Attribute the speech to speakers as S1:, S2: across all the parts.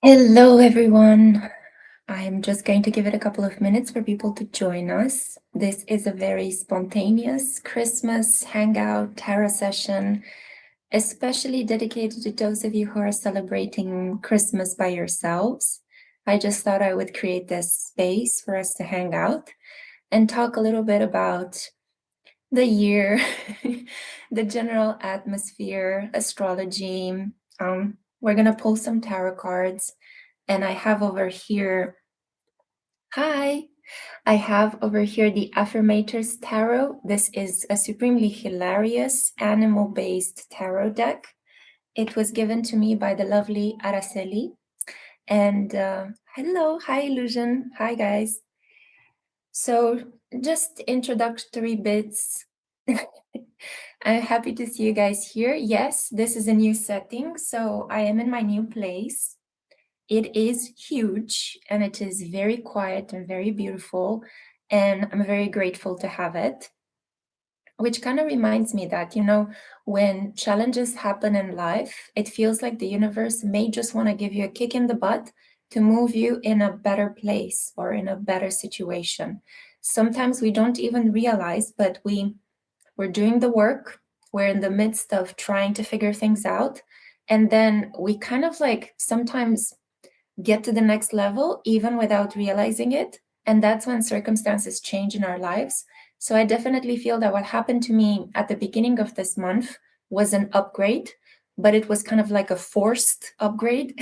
S1: Hello, everyone. I'm just going to give it a couple of minutes for people to join us. This is a very spontaneous Christmas hangout tarot session, especially dedicated to those of you who are celebrating Christmas by yourselves. I just thought I would create this space for us to hang out and talk a little bit about the year, the general atmosphere, astrology. We're going to pull some tarot cards. And I have over here, I have over here the Affirmators Tarot. This is a supremely hilarious animal-based tarot deck. It was given to me by the lovely Araceli. And hello, hi Illusion, hi guys. So just introductory bits. I'm happy to see you guys here. Yes, this is a new setting, so I am in my new place. It is huge and it is very quiet and very beautiful, and I'm very grateful to have it. Which kind of reminds me that, when challenges happen in life, it feels like the universe may just want to give you a kick in the butt to move you in a better place or in a better situation. Sometimes we don't even realize, but we're doing the work, we're in the midst of trying to figure things out, and then we kind of like sometimes get to the next level even without realizing it. And that's when circumstances change in our lives. So I definitely feel that what happened to me at the beginning of this month was an upgrade, but it was kind of like a forced upgrade.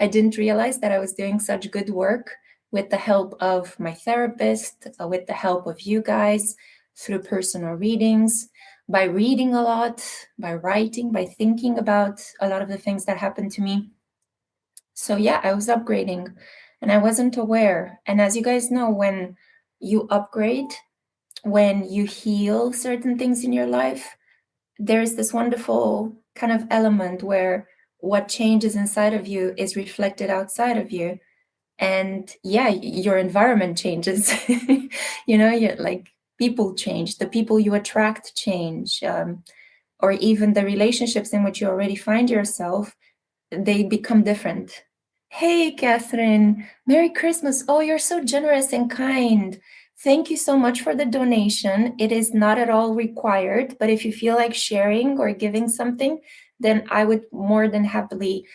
S1: I didn't realize that I was doing such good work with the help of my therapist, with the help of you guys, through personal readings, by reading a lot, by writing, by thinking about a lot of the things that happened to me. So yeah, I was upgrading and I wasn't aware. And as you guys know, when you upgrade, when you heal certain things in your life, there's this wonderful kind of element where what changes inside of you is reflected outside of you. And yeah, your environment changes. You're like people change, the people you attract change, or even the relationships in which you already find yourself, they become different. Hey, Catherine, Merry Christmas. Oh, you're so generous and kind. Thank you so much for the donation. It is not at all required, but if you feel like sharing or giving something, then I would more than happily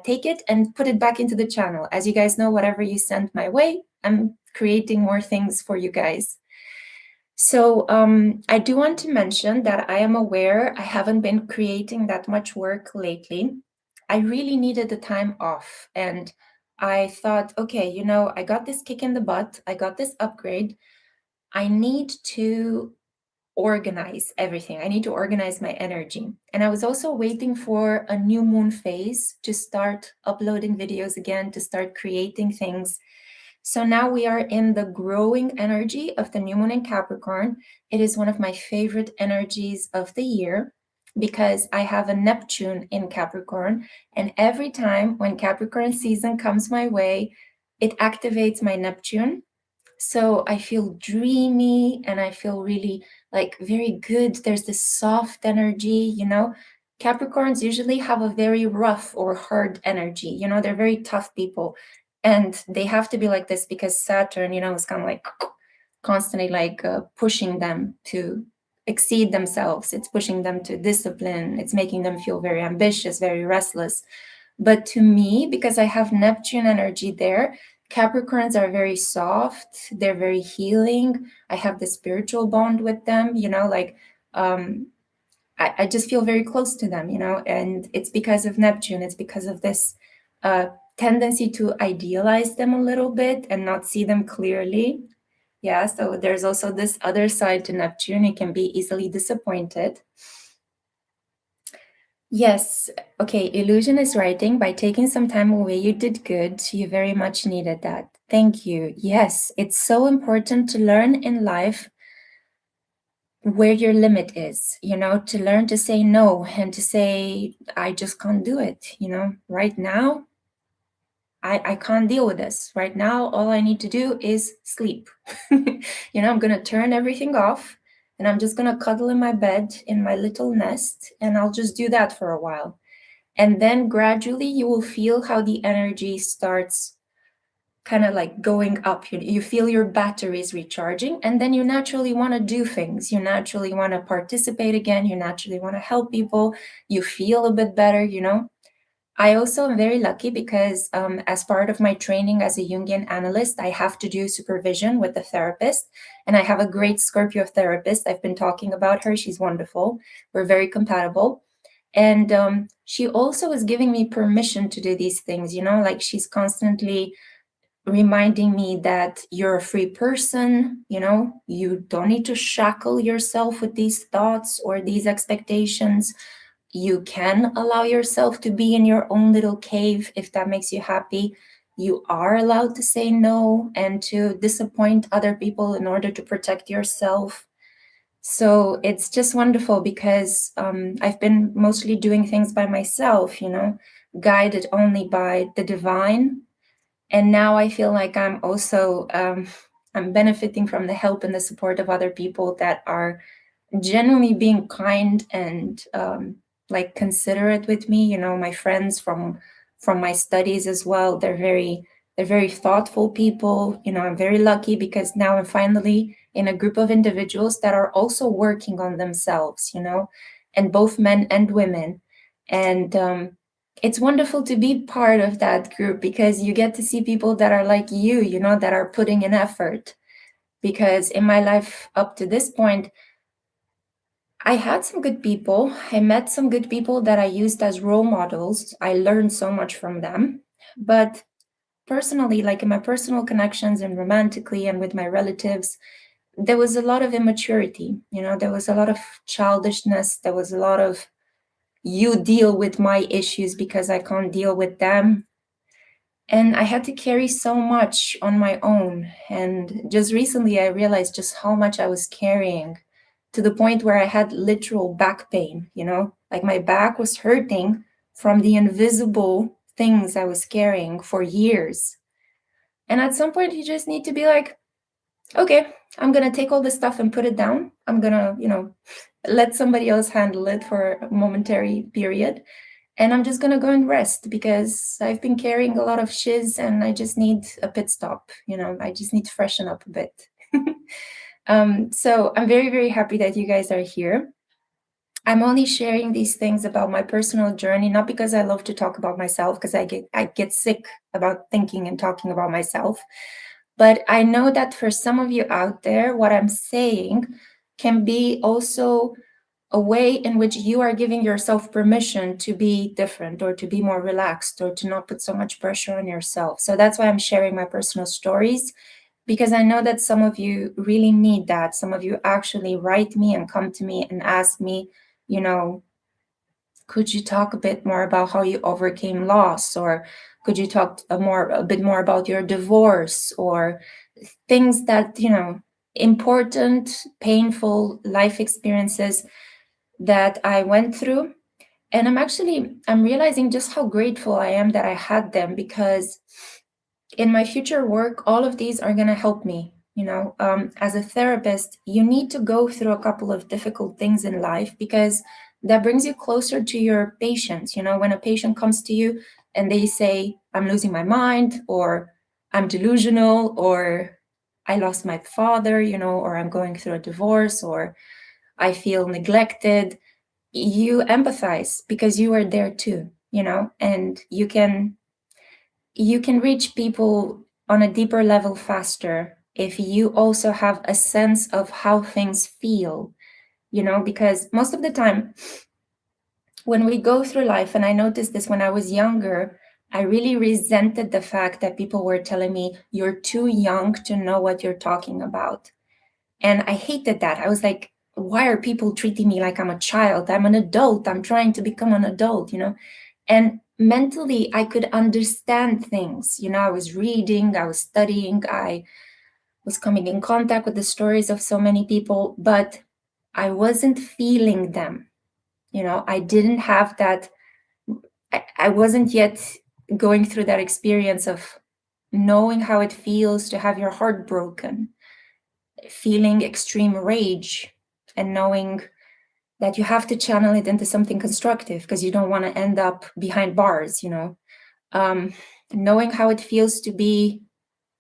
S1: take it and put it back into the channel. As you guys know, whatever you send my way, I'm creating more things for you guys. So I do want to mention that I am aware I haven't been creating that much work lately. I really needed the time off. And I thought, okay, I got this kick in the butt. I got this upgrade. I need to organize everything. I need to organize my energy. And I was also waiting for a new moon phase to start uploading videos again, to start creating things. So now we are in the growing energy of the new moon in Capricorn. It is one of my favorite energies of the year because I have a Neptune in Capricorn. And every time when Capricorn season comes my way, it activates my Neptune. So I feel dreamy and I feel really like very good. There's this soft energy, Capricorns usually have a very rough or hard energy. They're very tough people. And they have to be like this because Saturn, is kind of like constantly like pushing them to exceed themselves. It's pushing them to discipline. It's making them feel very ambitious, very restless. But to me, because I have Neptune energy there, Capricorns are very soft. They're very healing. I have the spiritual bond with them, I just feel very close to them, and it's because of Neptune. It's because of this tendency to idealize them a little bit and not see them clearly. Yeah, so there's also this other side to Neptune. It can be easily disappointed. Yes, okay, Illusion is writing, by taking some time away, you did good. You very much needed that. Thank you. Yes, it's so important to learn in life where your limit is, to learn to say no and to say, I just can't do it. Right now, I can't deal with this. Right now, all I need to do is sleep. I'm going to turn everything off and I'm just going to cuddle in my bed in my little nest and I'll just do that for a while. And then gradually you will feel how the energy starts kind of like going up. You feel your batteries recharging, and then you naturally want to do things. You naturally want to participate again. You naturally want to help people. You feel a bit better, I also am very lucky because as part of my training as a Jungian analyst, I have to do supervision with a therapist. And I have a great Scorpio therapist. I've been talking about her. She's wonderful. We're very compatible. And she also is giving me permission to do these things, like she's constantly reminding me that you're a free person, you don't need to shackle yourself with these thoughts or these expectations. You can allow yourself to be in your own little cave if that makes you happy. You are allowed to say no and to disappoint other people in order to protect yourself. So it's just wonderful because I've been mostly doing things by myself, guided only by the divine. And now I feel like I'm also I'm benefiting from the help and the support of other people that are genuinely being kind and like considerate with me. My friends from my studies as well, they're very thoughtful people. I'm very lucky because now I'm finally in a group of individuals that are also working on themselves, and both men and women. And it's wonderful to be part of that group because you get to see people that are like you, that are putting in effort. Because in my life up to this point, I had some good people. I met some good people that I used as role models. I learned so much from them. But personally, like in my personal connections and romantically and with my relatives, there was a lot of immaturity. There was a lot of childishness. There was a lot of you deal with my issues because I can't deal with them. And I had to carry so much on my own. And just recently, I realized just how much I was carrying to the point where I had literal back pain, like my back was hurting from the invisible things I was carrying for years. And at some point, you just need to be like, okay, I'm going to take all this stuff and put it down. I'm going to, let somebody else handle it for a momentary period. And I'm just going to go and rest because I've been carrying a lot of shiz and I just need a pit stop. I just need to freshen up a bit. So I'm very, very happy that you guys are here. I'm only sharing these things about my personal journey, not because I love to talk about myself, because I get sick about thinking and talking about myself. But I know that for some of you out there, what I'm saying can be also a way in which you are giving yourself permission to be different or to be more relaxed or to not put so much pressure on yourself. So that's why I'm sharing my personal stories, because I know that some of you really need that. Some of you actually write me and come to me and ask me, could you talk a bit more about how you overcame loss? Or could you talk a bit more about your divorce or things that, important, painful life experiences that I went through. And I'm realizing just how grateful I am that I had them, because in my future work, all of these are going to help me. As a therapist, you need to go through a couple of difficult things in life because that brings you closer to your patients. When a patient comes to you and they say, I'm losing my mind, or I'm delusional, or I lost my father, or I'm going through a divorce, or I feel neglected, you empathize because you are there too, and you can reach people on a deeper level faster if you also have a sense of how things feel, because most of the time when we go through life, and I noticed this when I was younger, I really resented the fact that people were telling me, you're too young to know what you're talking about. And I hated that. I was like, why are people treating me like I'm a child? I'm an adult. I'm trying to become an adult, And mentally, I could understand things. I was reading, I was studying, I was coming in contact with the stories of so many people, but I wasn't feeling them. I didn't have that. I wasn't yet going through that experience of knowing how it feels to have your heart broken, feeling extreme rage, and knowing that you have to channel it into something constructive because you don't want to end up behind bars, knowing how it feels to be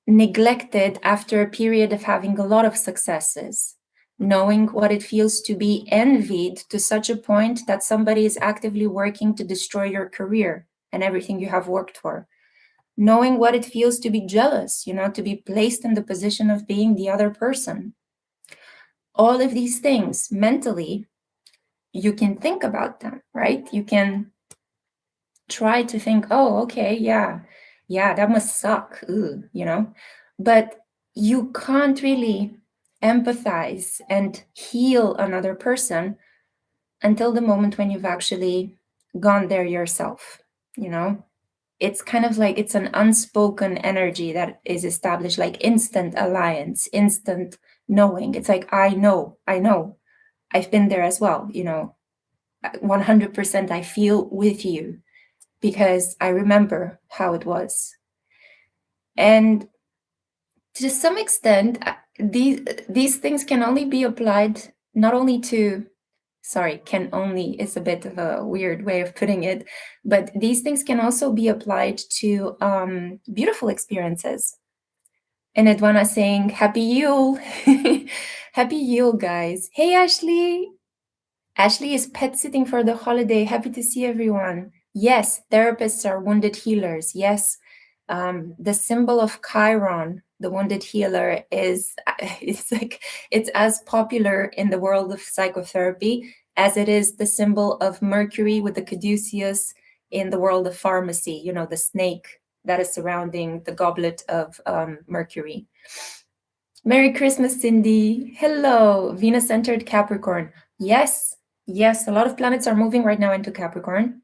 S1: neglected after a period of having a lot of successes, knowing what it feels to be envied to such a point that somebody is actively working to destroy your career and everything you have worked for, knowing what it feels to be jealous, to be placed in the position of being the other person. All of these things mentally, you can think about them, right? You can try to think, oh, okay, yeah, that must suck, but you can't really empathize and heal another person until the moment when you've actually gone there yourself. It's kind of like it's an unspoken energy that is established, like instant alliance, instant knowing. It's like, I know, I've been there as well, 100% I feel with you because I remember how it was. And to some extent, these things can only be applied not only to, can only is a bit of a weird way of putting it, but these things can also be applied to beautiful experiences. And Edwana saying, Happy Yule. Happy Yule, guys. Hey, Ashley. Ashley is pet sitting for the holiday. Happy to see everyone. Yes, therapists are wounded healers. Yes, the symbol of Chiron, the wounded healer, it's as popular in the world of psychotherapy as it is the symbol of Mercury with the caduceus in the world of pharmacy, the snake that is surrounding the goblet of Mercury. Merry Christmas, Cindy. Hello, Venus-centered Capricorn. Yes, a lot of planets are moving right now into Capricorn.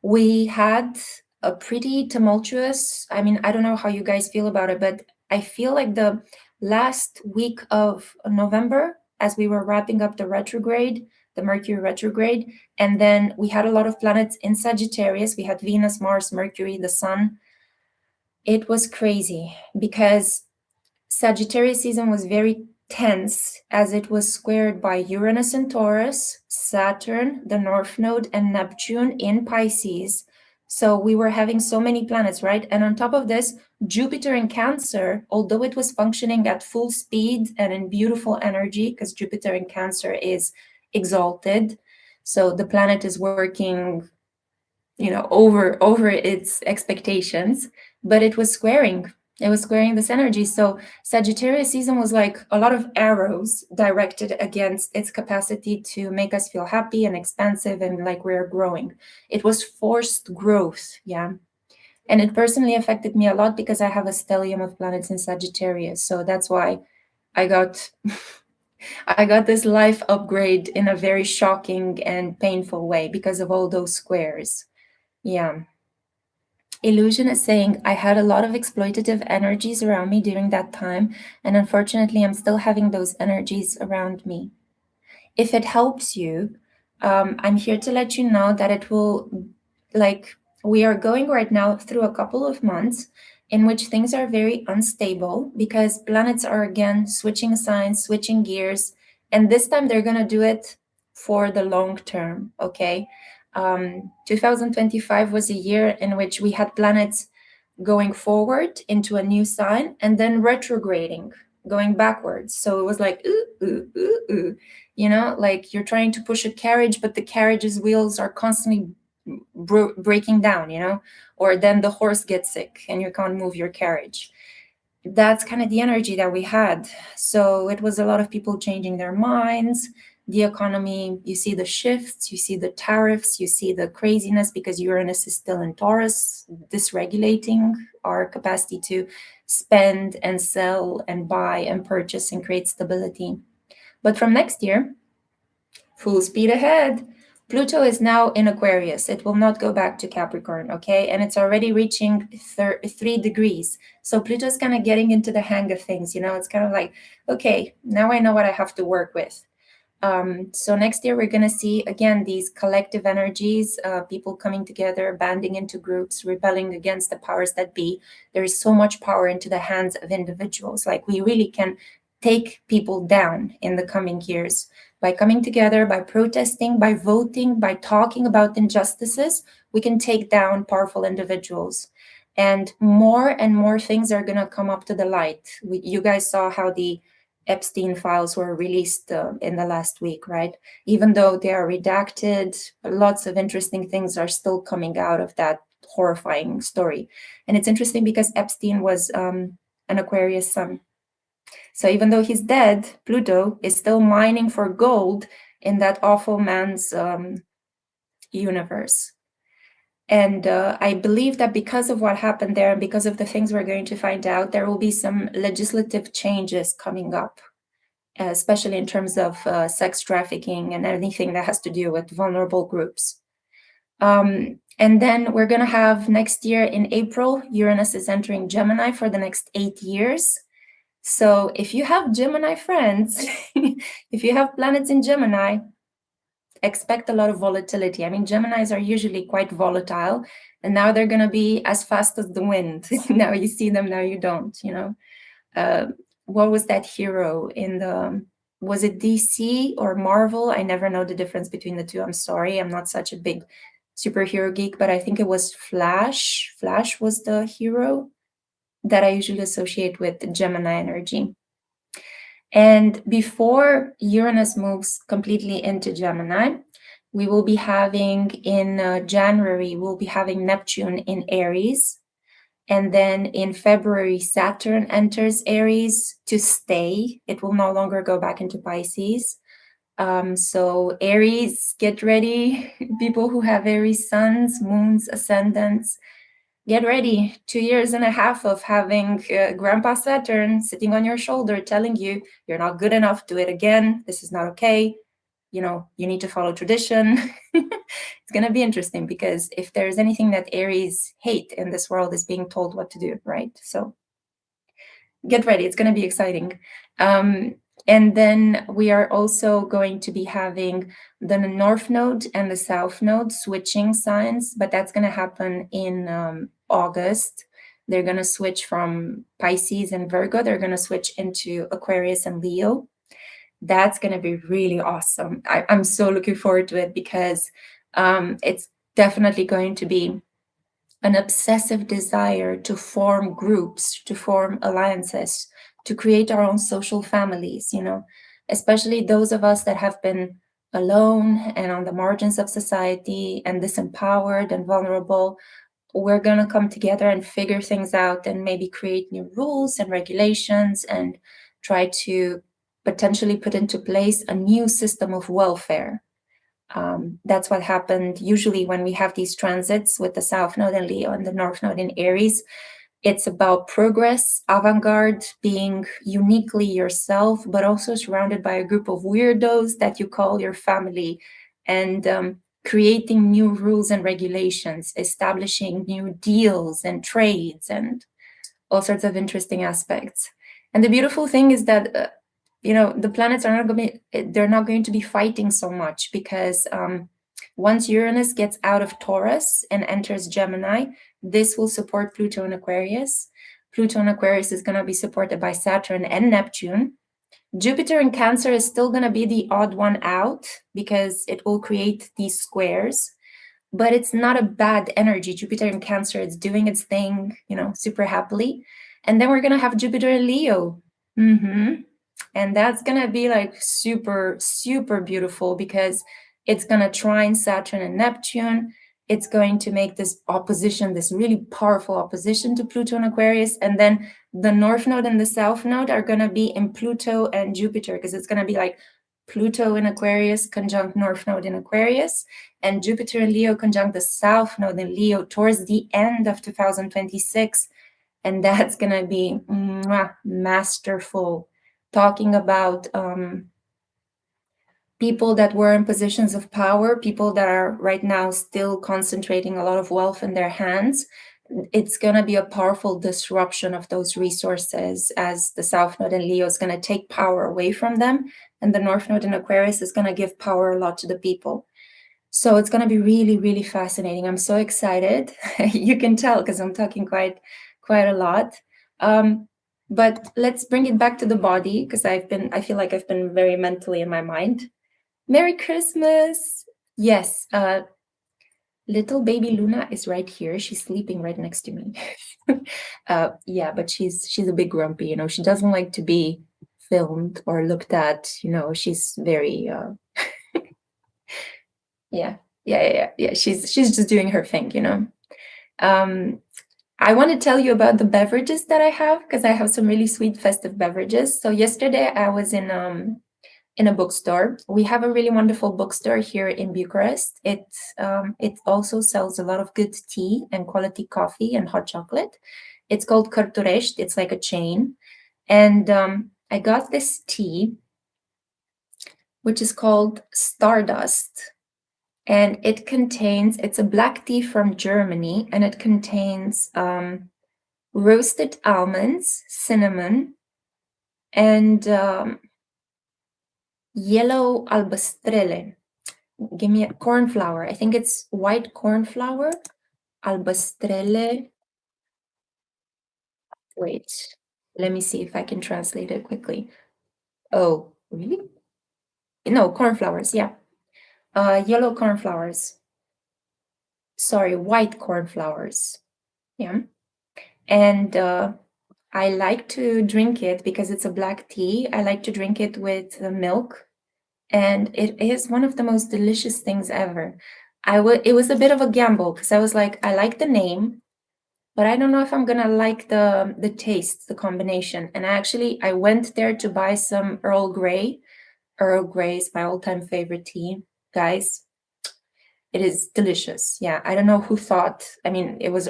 S1: We had a pretty tumultuous, I don't know how you guys feel about it, but I feel like the last week of November, as we were wrapping up the retrograde, the Mercury retrograde, and then we had a lot of planets in Sagittarius. We had Venus, Mars, Mercury, the Sun. It was crazy because Sagittarius season was very tense as it was squared by Uranus in Taurus, Saturn, the North Node, and Neptune in Pisces. So we were having so many planets, right? And on top of this, Jupiter in Cancer, although it was functioning at full speed and in beautiful energy, because Jupiter in Cancer is exalted. So the planet is working, over its expectations, but it was squaring this energy. So Sagittarius season was like a lot of arrows directed against its capacity to make us feel happy and expansive and like we're growing. It was forced growth, yeah. And it personally affected me a lot because I have a stellium of planets in Sagittarius. So that's why I got I got this life upgrade in a very shocking and painful way because of all those squares. Yeah. Illusion is saying, I had a lot of exploitative energies around me during that time, and unfortunately, I'm still having those energies around me. If it helps you, I'm here to let you know that it will, we are going right now through a couple of months in which things are very unstable because planets are again switching signs, switching gears, and this time they're going to do it for the long term, okay? 2025 was a year in which we had planets going forward into a new sign and then retrograding, going backwards. So it was like, like you're trying to push a carriage, but the carriage's wheels are constantly breaking down, or then the horse gets sick and you can't move your carriage. That's kind of the energy that we had. So it was a lot of people changing their minds. The economy, you see the shifts, you see the tariffs, you see the craziness because Uranus is still in Taurus, dysregulating our capacity to spend and sell and buy and purchase and create stability. But from next year, full speed ahead. Pluto is now in Aquarius. It will not go back to Capricorn, okay? And it's already reaching 3 degrees. So Pluto's kind of getting into the hang of things, It's kind of like, okay, now I know what I have to work with. So next year, we're going to see, again, these collective energies, people coming together, banding into groups, rebelling against the powers that be. There is so much power into the hands of individuals. Like we really can take people down in the coming years. By coming together, by protesting, by voting, by talking about injustices, we can take down powerful individuals. And more things are going to come up to the light. You guys saw how the Epstein files were released in the last week, right? Even though they are redacted, lots of interesting things are still coming out of that horrifying story. And it's interesting because Epstein was an Aquarius sun. So even though he's dead, Pluto is still mining for gold in that awful man's universe. And I believe that because of what happened there and because of the things we're going to find out, there will be some legislative changes coming up, especially in terms of sex trafficking and anything that has to do with vulnerable groups. And then we're going to have next year in April, Uranus is entering Gemini for the next 8 years. So if you have Gemini friends, if you have planets in Gemini, expect a lot of volatility. I mean, Geminis are usually quite volatile, and now they're going to be as fast as the wind. Now you see them, now you don't, you know. What was that hero in the, was it DC or Marvel? I never know the difference between the two. I'm sorry, I'm not such a big superhero geek, but I think it was Flash. Flash was the hero that I usually associate with Gemini energy. And before Uranus moves completely into Gemini, we will be having in January, we'll be having Neptune in Aries. And then in February, Saturn enters Aries to stay. It will no longer go back into Pisces. So Aries, get ready. People who have Aries suns, moons, ascendants, get ready. 2.5 years of having Grandpa Saturn sitting on your shoulder telling you you're not good enough, do it again, this is not okay, you know, you need to follow tradition. It's going to be interesting because if there's anything that Aries hate in this world is being told what to do, right? So get ready, it's going to be exciting. And then we are also going to be having the North Node and the South Node switching signs, but that's going to happen in August. They're going to switch from Pisces and Virgo. They're going to switch into Aquarius and Leo. That's going to be really awesome. I'm so looking forward to it because it's definitely going to be an obsessive desire to form groups, to form alliances, to create our own social families, you know, especially those of us that have been alone and on the margins of society and disempowered and vulnerable. We're going to come together and figure things out and maybe create new rules and regulations and try to potentially put into place a new system of welfare. That's what happened usually when we have these transits with the South Node in Leo and the North Node in Aries. It's about progress, avant-garde, being uniquely yourself, but also surrounded by a group of weirdos that you call your family, and creating new rules and regulations, establishing new deals and trades and all sorts of interesting aspects. And the beautiful thing is that you know, the planets are not going to be, they're not going to be fighting so much because once Uranus gets out of Taurus and enters Gemini, this will support Pluto in Aquarius. Pluto in Aquarius is going to be supported by Saturn and Neptune. Jupiter in Cancer is still going to be the odd one out because it will create these squares, but it's not a bad energy. Jupiter in Cancer, it's doing its thing, you know, super happily. And then we're going to have Jupiter in Leo. And that's going to be like super, super beautiful because it's going to trine Saturn and Neptune. It's going to make this opposition, this really powerful opposition to Pluto and Aquarius. And then the North Node and the South Node are going to be in Pluto and Jupiter because it's going to be like Pluto in Aquarius conjunct North Node in Aquarius and Jupiter in Leo conjunct the South Node in Leo towards the end of 2026. And that's going to be masterful. Talking about people that were in positions of power, people that are right now still concentrating a lot of wealth in their hands. It's going to be a powerful disruption of those resources as the South Node in Leo is going to take power away from them. And the North Node in Aquarius is going to give power a lot to the people. So it's going to be really, really fascinating. I'm so excited. You can tell because I'm talking quite a lot. But let's bring it back to the body because I feel like I've been very mentally in my mind. Merry Christmas. Yes, little baby Luna is right here. She's sleeping right next to me. Yeah, but she's a bit grumpy, you know. She doesn't like to be filmed or looked at, you know. She's very yeah. She's just doing her thing, you know. I want to tell you about the beverages that I have because I have some really sweet festive beverages. So yesterday I was in a bookstore. We have a really wonderful bookstore here in Bucharest. It also sells a lot of good tea and quality coffee and hot chocolate. It's called Cărturești. It's like a chain. And I got this tea, which is called Stardust. And it's a black tea from Germany, and it contains roasted almonds, cinnamon, and yellow albastrele. Give me a corn flour. I think it's white corn flour. Albastrele. Wait, let me see if I can translate it quickly. Oh, really? No, corn flowers, yeah. Yellow corn flowers. Sorry, white corn flowers. Yeah. And I like to drink it because it's a black tea. I like to drink it with milk. And it is one of the most delicious things ever. It was a bit of a gamble because I was like, I like the name, but I don't know if I'm gonna like the taste, the combination. And I went there to buy some Earl Grey. Earl Grey is my all-time favorite tea, guys. It is delicious. Yeah, I don't know who thought. I mean, it was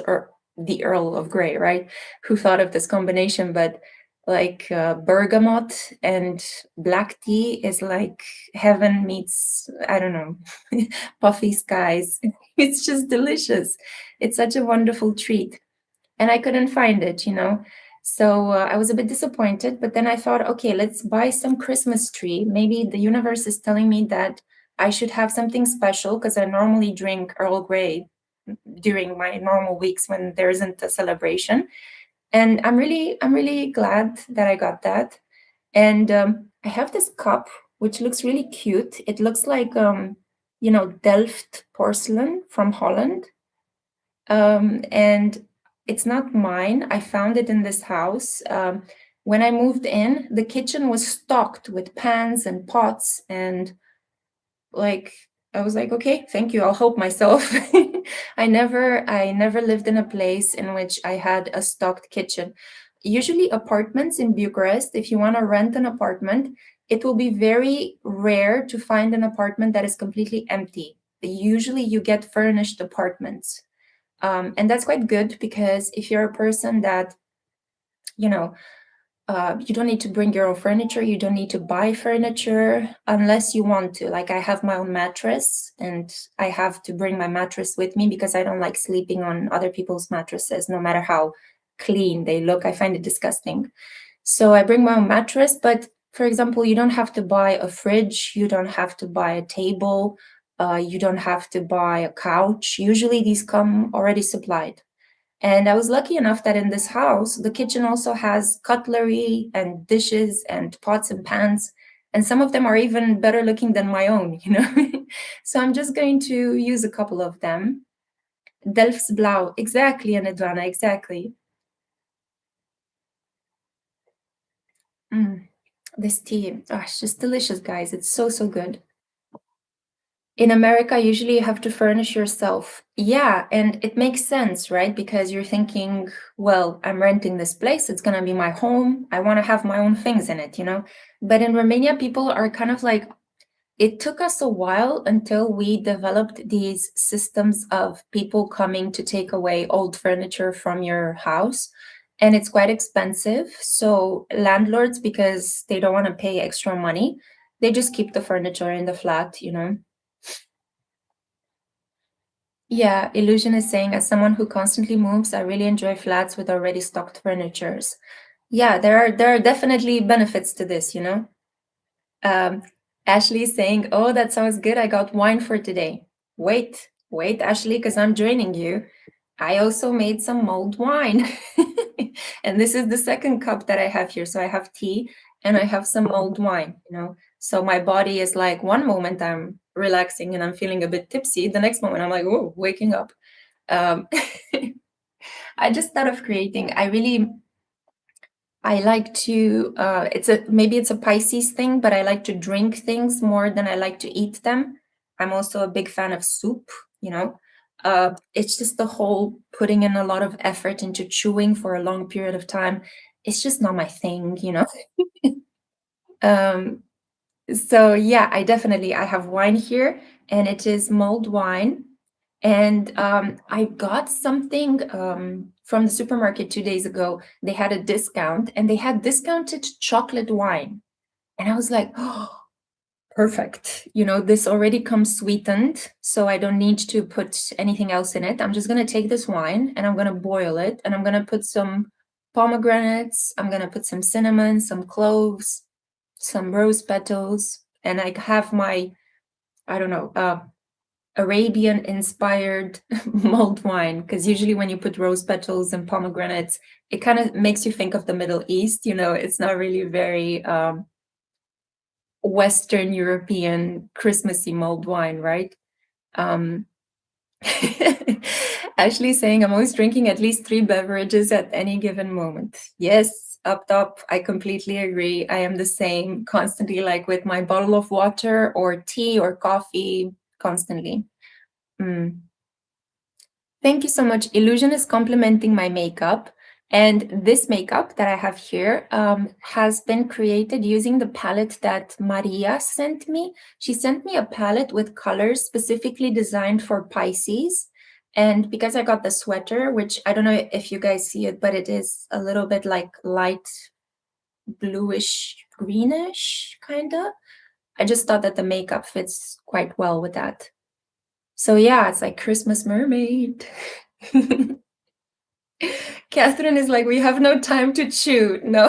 S1: the Earl of Grey, right? Who thought of this combination? But like bergamot and black tea is like heaven meets, I don't know, puffy skies. It's just delicious. It's such a wonderful treat. And I couldn't find it, you know. So I was a bit disappointed, but then I thought, okay, let's buy some Christmas tree. Maybe the universe is telling me that I should have something special because I normally drink Earl Grey during my normal weeks when there isn't a celebration. And I'm really glad that I got that. And I have this cup which looks really cute. It looks like Delft porcelain from Holland. And it's not mine. I found it in this house. When I moved in, the kitchen was stocked with pans and pots, and like I was like, okay, thank you. I'll help myself. I never lived in a place in which I had a stocked kitchen. Usually apartments in Bucharest, if you want to rent an apartment, it will be very rare to find an apartment that is completely empty. Usually you get furnished apartments. And that's quite good because if you're a person that, you know, you don't need to bring your own furniture, you don't need to buy furniture unless you want to. Like I have my own mattress and I have to bring my mattress with me because I don't like sleeping on other people's mattresses, no matter how clean they look. I find it disgusting. So I bring my own mattress, but for example, you don't have to buy a fridge, you don't have to buy a table, you don't have to buy a couch. Usually these come already supplied. And I was lucky enough that in this house, the kitchen also has cutlery and dishes and pots and pans. And some of them are even better looking than my own, you know? So I'm just going to use a couple of them. Delft's Blau, exactly, Anedwana, exactly. This tea, it's just delicious, guys. It's so, so good. In America, usually you have to furnish yourself. Yeah, and it makes sense, right? Because you're thinking, well, I'm renting this place, it's gonna be my home. I want to have my own things in it, you know? But in Romania, people are kind of like, it took us a while until we developed these systems of people coming to take away old furniture from your house. And it's quite expensive. So landlords, because they don't want to pay extra money, they just keep the furniture in the flat, you know? Yeah, Illusion is saying, as someone who constantly moves, I really enjoy flats with already stocked furnitures. Yeah, there are definitely benefits to this, you know. Ashley is saying, oh, that sounds good. I got wine for today. Wait, Ashley, because I'm joining you. I also made some mulled wine. And this is the second cup that I have here. So I have tea and I have some mulled wine, you know. So my body is like, one moment I'm relaxing and I'm feeling a bit tipsy. The next moment I'm like, oh, waking up. Um, I just thought of creating. I like to, maybe it's a Pisces thing, but I like to drink things more than I like to eat them. I'm also a big fan of soup, you know. It's just the whole putting in a lot of effort into chewing for a long period of time. It's just not my thing, you know. um, so yeah, I have wine here, and it is mulled wine. And I got something from the supermarket 2 days ago. They had a discount, and they had discounted chocolate wine. And I was like, oh, perfect. You know, this already comes sweetened, so I don't need to put anything else in it. I'm just going to take this wine and I'm going to boil it, and I'm going to put some pomegranates. I'm going to put some cinnamon, some cloves, some rose petals, and I have my, I don't know, Arabian inspired mulled wine, because usually when you put rose petals and pomegranates, it kind of makes you think of the Middle East. You know, it's not really very Western European Christmassy mulled wine, right? Um, Ashley saying, I'm always drinking at least 3 beverages at any given moment. Yes, up top, I completely agree. I am the same, constantly, like with my bottle of water or tea or coffee, constantly. Thank you so much. Illusion is complementing my makeup. And this makeup that I have here has been created using the palette that Maria sent me. She sent me a palette with colors specifically designed for Pisces. And because I got the sweater, which I don't know if you guys see it, but it is a little bit like light bluish, greenish, kind of. I just thought that the makeup fits quite well with that. So yeah, it's like Christmas mermaid. Catherine is like, we have no time to chew. No,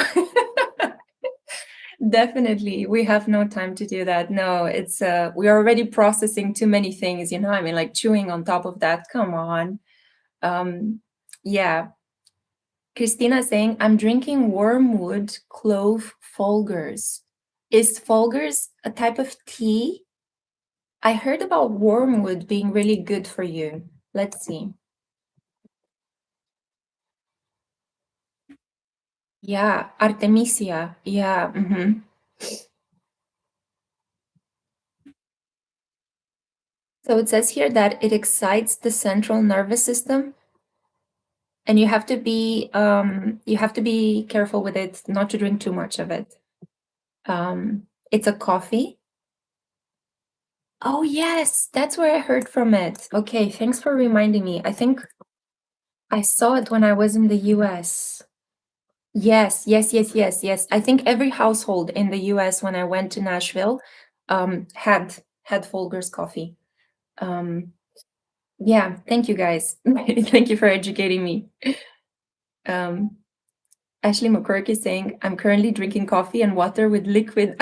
S1: definitely. We have no time to do that. No, it's we're already processing too many things, you know. I mean, like chewing on top of that. Come on. Yeah. Christina saying, I'm drinking wormwood clove Folgers. Is Folgers a type of tea? I heard about wormwood being really good for you. Let's see. Yeah, Artemisia. Yeah. So it says here that it excites the central nervous system, and you have to be careful with it, not to drink too much of it. It's a coffee. Oh yes, that's where I heard from it. Okay, thanks for reminding me. I think I saw it when I was in the US. Yes, yes, yes, yes, yes. I think every household in the US when I went to Nashville had Folgers coffee. Yeah, thank you guys. Thank you for educating me. Ashley McCork is saying, I'm currently drinking coffee and water with liquid.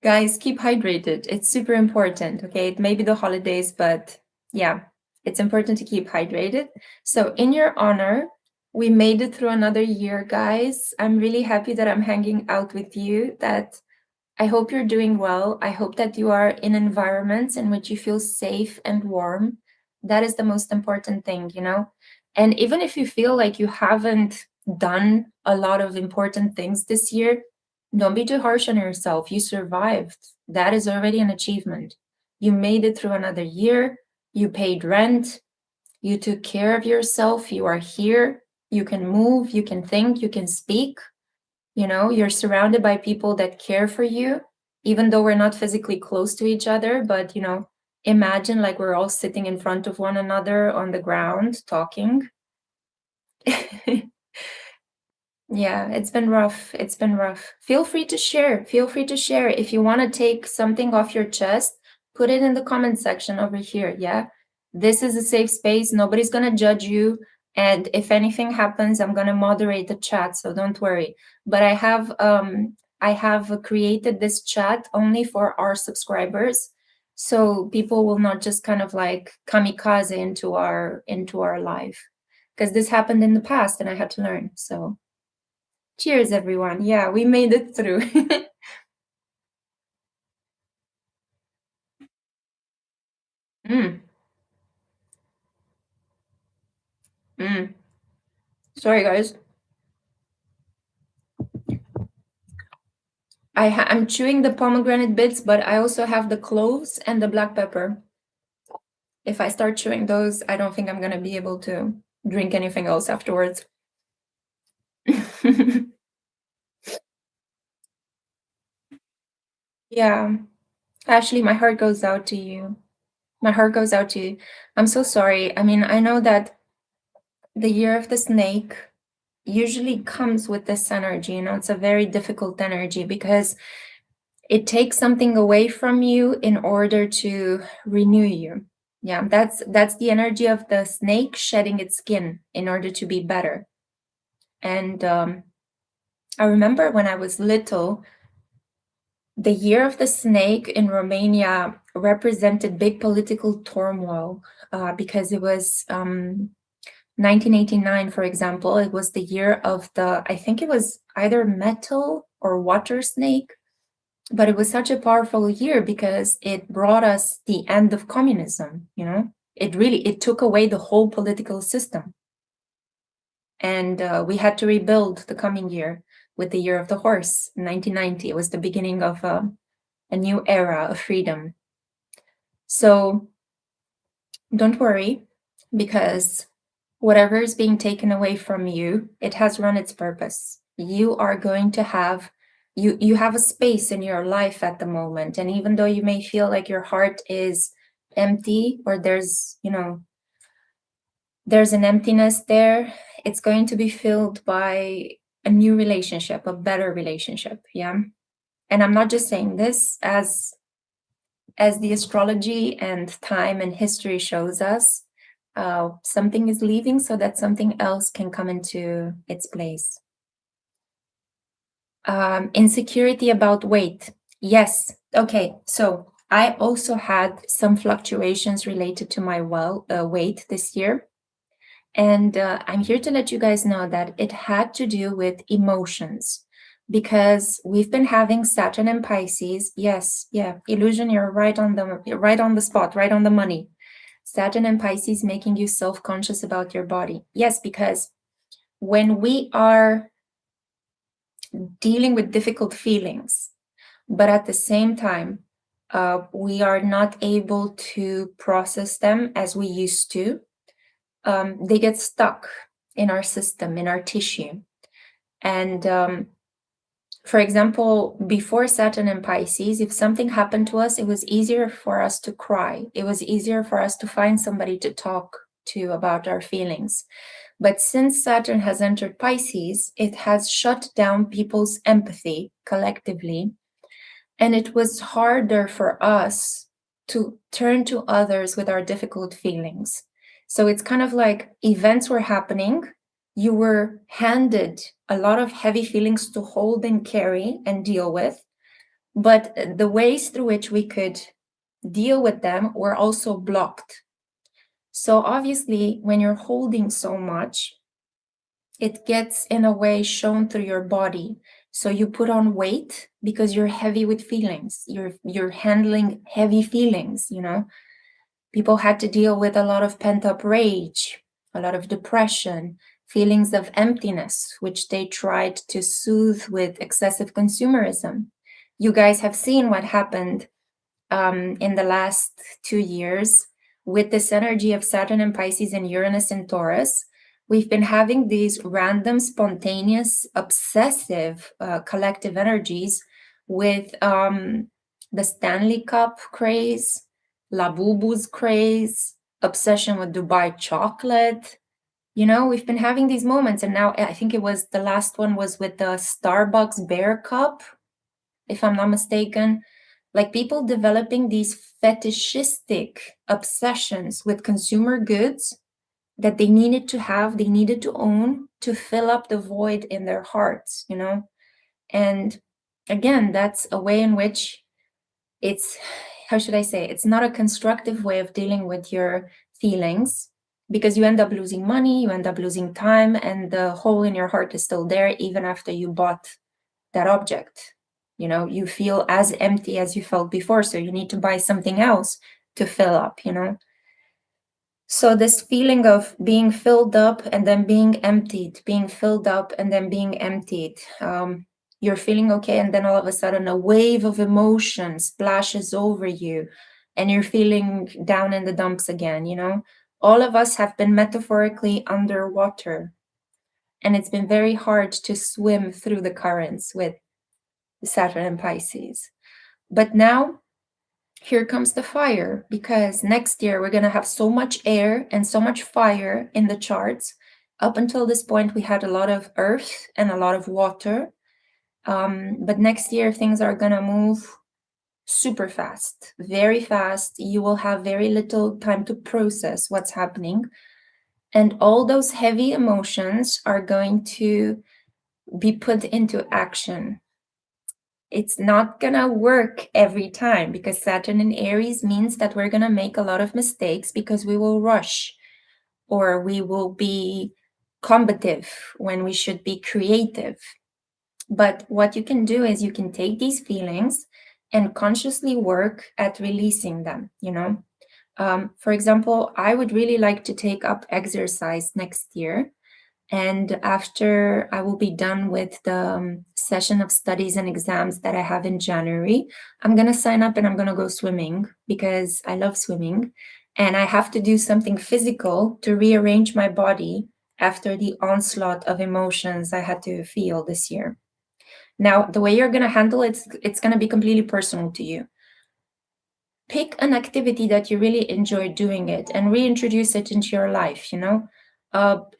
S1: Guys, keep hydrated. It's super important, okay? It may be the holidays, but yeah, it's important to keep hydrated. So in your honor, we made it through another year, guys. I'm really happy that I'm hanging out with you, that I hope you're doing well. I hope that you are in environments in which you feel safe and warm. That is the most important thing, you know? And even if you feel like you haven't done a lot of important things this year, don't be too harsh on yourself. You survived. That is already an achievement. You made it through another year. You paid rent. You took care of yourself. You are here. You can move. You can think. You can speak. You know, you're surrounded by people that care for you, even though we're not physically close to each other. But, you know, imagine like we're all sitting in front of one another on the ground talking. Yeah, it's been rough. It's been rough. Feel free to share. Feel free to share. If you want to take something off your chest, put it in the comment section over here. Yeah. This is a safe space. Nobody's going to judge you. And if anything happens, I'm going to moderate the chat. So don't worry. But I have created this chat only for our subscribers. So people will not just kind of like kamikaze into our life. Because this happened in the past and I had to learn. So cheers, everyone. Yeah, we made it through. Sorry, guys. I'm chewing the pomegranate bits, but I also have the cloves and the black pepper. If I start chewing those, I don't think I'm going to be able to drink anything else afterwards. Yeah. Ashley, my heart goes out to you. My heart goes out to you. I'm so sorry. I mean, I know that the year of the snake usually comes with this energy. You know, it's a very difficult energy because it takes something away from you in order to renew you. Yeah, that's the energy of the snake shedding its skin in order to be better. And I remember when I was little, the year of the snake in Romania represented big political turmoil because it was 1989, for example. It was the year of I think it was either metal or water snake, but it was such a powerful year because it brought us the end of communism. You know, it took away the whole political system, and we had to rebuild the coming year with the year of the horse, 1990. It was the beginning of a new era of freedom. So don't worry, because whatever is being taken away from you, it has run its purpose. You are going to have you have a space in your life at the moment, and even though you may feel like your heart is empty, or there's an emptiness there, it's going to be filled by a new relationship, a better relationship. Yeah. And I'm not just saying this as the astrology and time and history shows us. Something is leaving so that something else can come into its place. Insecurity about weight. Yes. Okay. So I also had some fluctuations related to my weight this year. And I'm here to let you guys know that it had to do with emotions, because we've been having Saturn and Pisces. Yes. Yeah. Illusion. You're right on the spot, right on the money. Saturn and Pisces making you self-conscious about your body. Yes, because when we are dealing with difficult feelings, but at the same time, we are not able to process them as we used to. They get stuck in our system, in our tissue. And for example, before Saturn and Pisces, if something happened to us, it was easier for us to cry. It was easier for us to find somebody to talk to about our feelings. But since Saturn has entered Pisces, it has shut down people's empathy collectively. And it was harder for us to turn to others with our difficult feelings. So it's kind of like events were happening. You were handed a lot of heavy feelings to hold and carry and deal with. But the ways through which we could deal with them were also blocked. So obviously, when you're holding so much, it gets in a way shown through your body. So you put on weight because you're heavy with feelings. You're handling heavy feelings, you know. People had to deal with a lot of pent-up rage, a lot of depression, feelings of emptiness, which they tried to soothe with excessive consumerism. You guys have seen what happened in the last 2 years with this energy of Saturn and Pisces and Uranus and Taurus. We've been having these random, spontaneous, obsessive collective energies with the Stanley Cup craze, Labubu's craze, obsession with Dubai chocolate. You know, we've been having these moments, and now I think the last one was with the Starbucks Bear Cup, if I'm not mistaken. Like people developing these fetishistic obsessions with consumer goods that they needed to own to fill up the void in their hearts, you know? And again, that's a way in which it's, how should I say, it's not a constructive way of dealing with your feelings, because you end up losing money, you end up losing time, and the hole in your heart is still there even after you bought that object. You know, you feel as empty as you felt before, so you need to buy something else to fill up, you know? So this feeling of being filled up and then being emptied, being filled up and then being emptied. You're feeling okay, and then all of a sudden a wave of emotion splashes over you and you're feeling down in the dumps again, you know? All of us have been metaphorically underwater, and it's been very hard to swim through the currents with Saturn and Pisces. But now here comes the fire, because next year we're going to have so much air and so much fire in the charts. Up until this point, we had a lot of earth and a lot of water. But next year, things are going to move super fast, very fast. You will have very little time to process what's happening. And all those heavy emotions are going to be put into action. It's not gonna work every time, because Saturn in Aries means that we're gonna make a lot of mistakes because we will rush, or we will be combative when we should be creative. But what you can do is you can take these feelings and consciously work at releasing them, you know? For example, I would really like to take up exercise next year. And after I will be done with the session of studies and exams that I have in January, I'm going to sign up and I'm going to go swimming, because I love swimming. And I have to do something physical to rearrange my body after the onslaught of emotions I had to feel this year. Now, the way you're going to handle it, it's going to be completely personal to you. Pick an activity that you really enjoy doing it and reintroduce it into your life, you know?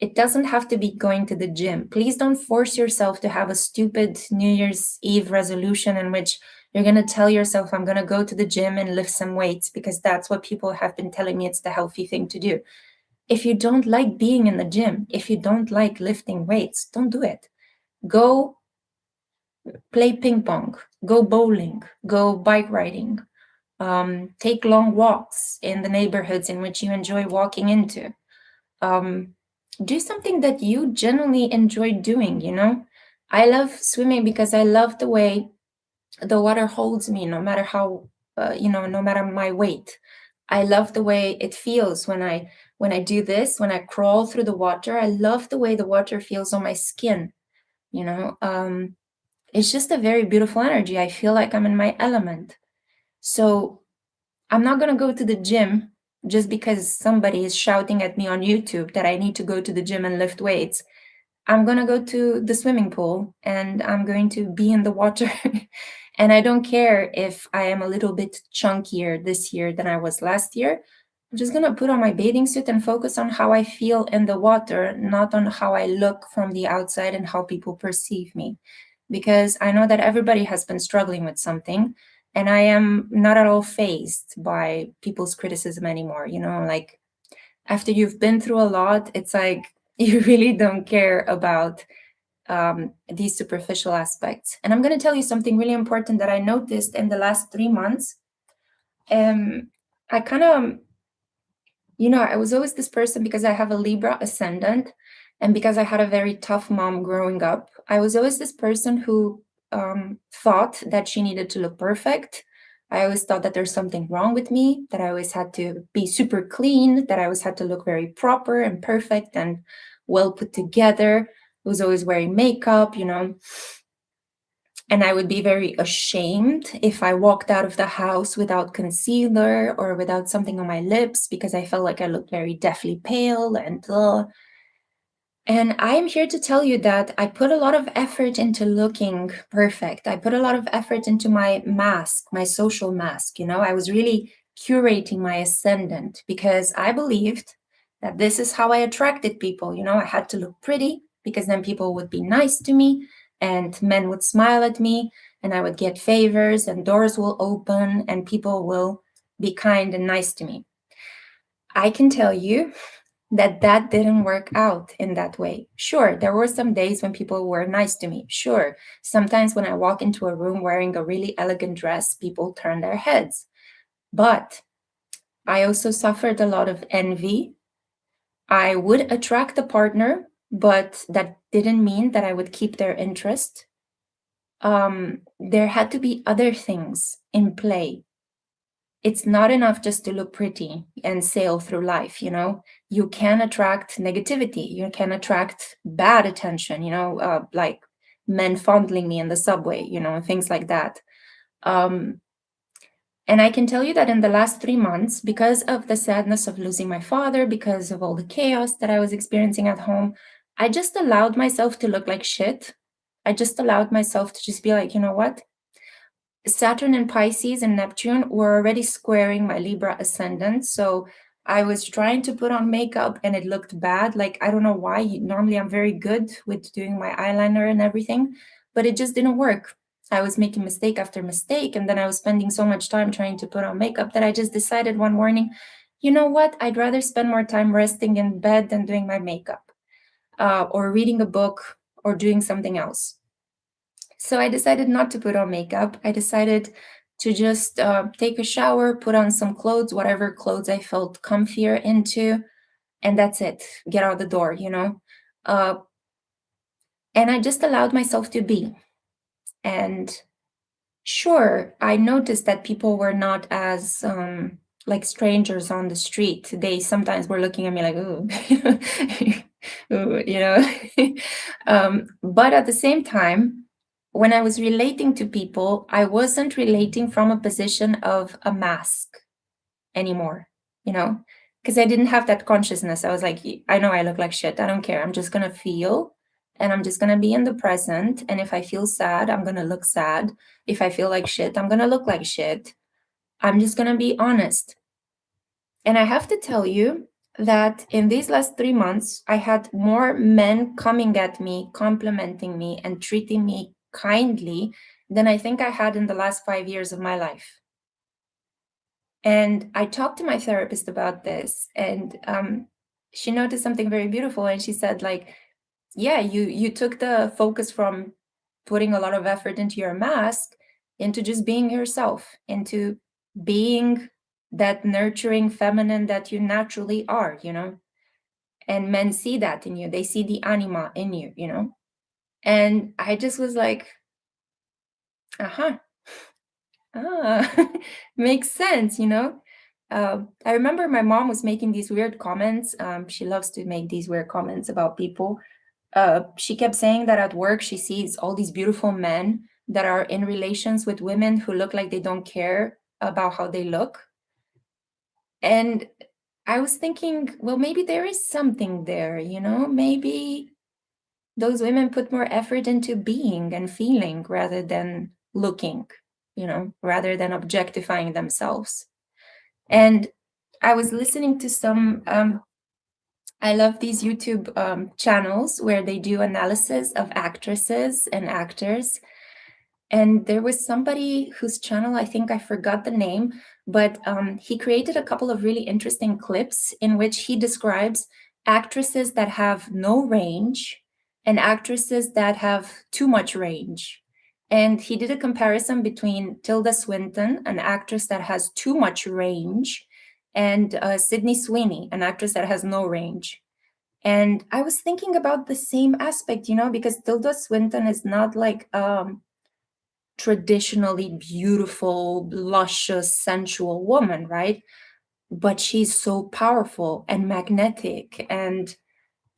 S1: It doesn't have to be going to the gym. Please don't force yourself to have a stupid New Year's Eve resolution in which you're going to tell yourself, I'm going to go to the gym and lift some weights, because that's what people have been telling me it's the healthy thing to do. If you don't like being in the gym, if you don't like lifting weights, don't do it. Go play ping pong, go bowling, go bike riding. Take long walks in the neighborhoods in which you enjoy walking into. Do something that you genuinely enjoy doing, you know? I love swimming because I love the way the water holds me, no matter how, no matter my weight. I love the way it feels when I do this, when I crawl through the water. I love the way the water feels on my skin, you know? It's just a very beautiful energy. I feel like I'm in my element. So I'm not going to go to the gym just because somebody is shouting at me on YouTube that I need to go to the gym and lift weights. I'm going to go to the swimming pool and I'm going to be in the water. And I don't care if I am a little bit chunkier this year than I was last year. I'm just going to put on my bathing suit and focus on how I feel in the water, not on how I look from the outside and how people perceive me. Because I know that everybody has been struggling with something, and I am not at all fazed by people's criticism anymore. You know, like after you've been through a lot, it's like you really don't care about these superficial aspects. And I'm going to tell you something really important that I noticed in the last 3 months. I kind of, I was always this person, because I have a Libra ascendant and because I had a very tough mom growing up. I was always this person who thought that she needed to look perfect. I always thought that there's something wrong with me, that I always had to be super clean, that I always had to look very proper and perfect and well put together. I was always wearing makeup, and I would be very ashamed if I walked out of the house without concealer or without something on my lips, because I felt like I looked very deathly pale and And I am here to tell you that I put a lot of effort into looking perfect. I put a lot of effort into my mask, my social mask. I was really curating my ascendant, because I believed that this is how I attracted people. I had to look pretty, because then people would be nice to me and men would smile at me and I would get favors and doors will open and people will be kind and nice to me. I can tell you that didn't work out in that way. Sure, there were some days when people were nice to me. Sure, sometimes when I walk into a room wearing a really elegant dress, people turn their heads. But I also suffered a lot of envy. I would attract a partner, but that didn't mean that I would keep their interest. There had to be other things in play it's not enough just to look pretty and sail through life, you know. You can attract negativity, you can attract bad attention, you know, like men fondling me in the subway, you know, things like that. um, and I can tell you that in the last 3 months, because of the sadness of losing my father, because of all the chaos that I was experiencing at home, I just allowed myself to look like shit. I just allowed myself to just be like, you know what? Saturn and Pisces and Neptune were already squaring my Libra ascendant. So I was trying to put on makeup and it looked bad. Like, I don't know why. Normally, I'm very good with doing my eyeliner and everything, but it just didn't work. I was making mistake after mistake. And then I was spending so much time trying to put on makeup that I just decided one morning, you know what? I'd rather spend more time resting in bed than doing my makeup, or reading a book or doing something else. So I decided not to put on makeup. I decided to just take a shower, put on some clothes, whatever clothes I felt comfier into, and that's it. Get out the door, you know? Uh, and I just allowed myself to be. And sure, I noticed that people were not as like strangers on the street. They sometimes were looking at me like, ooh, ooh, you know. But at the same time, when I was relating to people, I wasn't relating from a position of a mask anymore, you know, because I didn't have that consciousness. I was like, I know I look like shit. I don't care. I'm just going to feel and I'm just going to be in the present. And if I feel sad, I'm going to look sad. If I feel like shit, I'm going to look like shit. I'm just going to be honest. And I have to tell you that in these last 3 months, I had more men coming at me, complimenting me, and treating me kindly than I think I had in the last 5 years of my life. And I talked to my therapist about this, and she noticed something very beautiful. And she said, like, yeah, you took the focus from putting a lot of effort into your mask into just being yourself, into being that nurturing feminine that you naturally are, you know. And men see that in you. They see the anima in you, you know. And I just was like, uh-huh. Ah, makes sense, you know? I remember my mom was making these weird comments. She loves to make these weird comments about people. She kept saying that at work, she sees all these beautiful men that are in relations with women who look like they don't care about how they look. And I was thinking, well, maybe there is something there, you know? Maybe those women put more effort into being and feeling rather than looking, you know, rather than objectifying themselves. And I was listening to some, I love these YouTube channels where they do analysis of actresses and actors. And there was somebody whose channel, I think I forgot the name, but he created a couple of really interesting clips in which he describes actresses that have no range and actresses that have too much range. And he did a comparison between Tilda Swinton, an actress that has too much range, and Sydney Sweeney, an actress that has no range. And I was thinking about the same aspect, you know, because Tilda Swinton is not like traditionally beautiful, luscious, sensual woman, right? But she's so powerful and magnetic. And,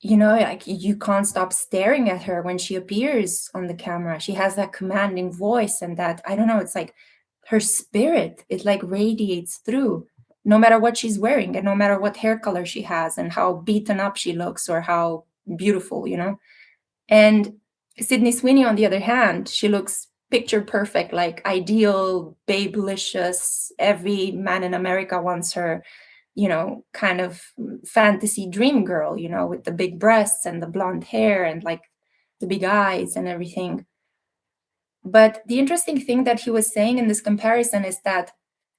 S1: you know, like you can't stop staring at her when she appears on the camera. She has that commanding voice and that, I don't know, it's like her spirit, it like radiates through no matter what she's wearing and no matter what hair color she has and how beaten up she looks or how beautiful, you know? And Sydney Sweeney, on the other hand, she looks picture perfect, like ideal, babelicious. Every man in America wants her, you know, kind of fantasy dream girl, you know, with the big breasts and the blonde hair and like the big eyes and everything. But the interesting thing that he was saying in this comparison is that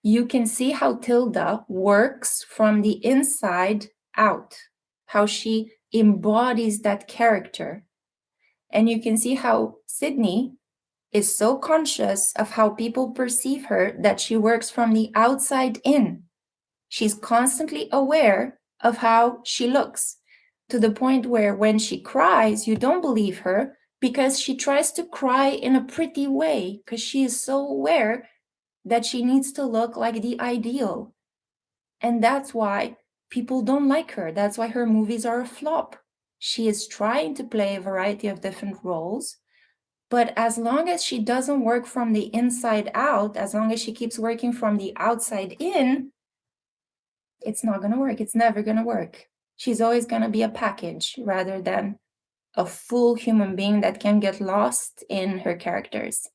S1: you can see how Tilda works from the inside out, how she embodies that character. And you can see how Sydney is so conscious of how people perceive her that she works from the outside in. She's constantly aware of how she looks, to the point where when she cries, you don't believe her because she tries to cry in a pretty way because she is so aware that she needs to look like the ideal. And that's why people don't like her. That's why her movies are a flop. She is trying to play a variety of different roles, but as long as she doesn't work from the inside out, as long as she keeps working from the outside in, it's not going to work. It's never going to work. She's always going to be a package rather than a full human being that can get lost in her characters.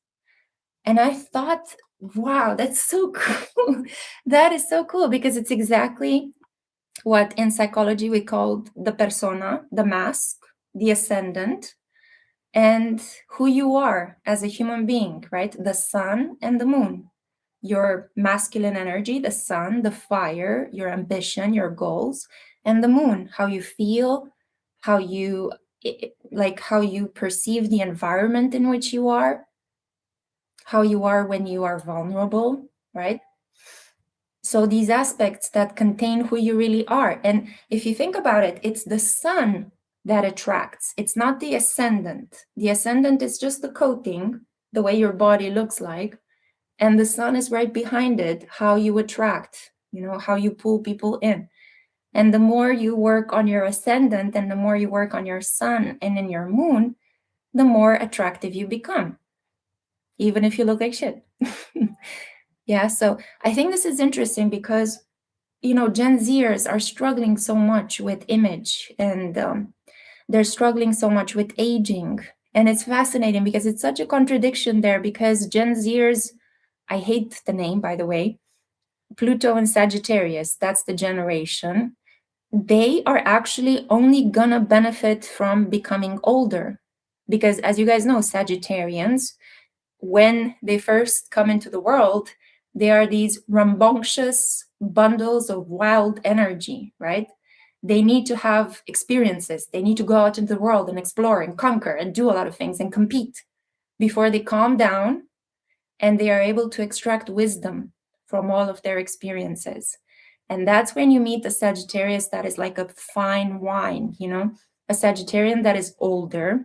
S1: And I thought, wow, that's so cool. That is so cool, because it's exactly what in psychology we call the persona, the mask, the ascendant, and who you are as a human being, right? The sun and the moon. Your masculine energy, the sun, the fire, your ambition, your goals, and the moon, how you feel, how you how you perceive the environment in which you are, how you are when you are vulnerable, right? So these aspects that contain who you really are. And if you think about it, it's the sun that attracts. It's not the ascendant. The ascendant is just the coating, the way your body looks like. And the sun is right behind it, how you attract, how you pull people in. And the more you work on your ascendant and the more you work on your sun and in your moon, the more attractive you become, even if you look like shit. Yeah, so I think this is interesting because, Gen Zers are struggling so much with image, and they're struggling so much with aging. And it's fascinating because it's such a contradiction there, because Gen Zers, I hate the name, by the way, Pluto and Sagittarius, that's the generation. They are actually only gonna benefit from becoming older. Because as you guys know, Sagittarians, when they first come into the world, they are these rambunctious bundles of wild energy, right? They need to have experiences. They need to go out into the world and explore and conquer and do a lot of things and compete before they calm down and they are able to extract wisdom from all of their experiences. And that's when you meet a Sagittarius that is like a fine wine, a Sagittarian that is older,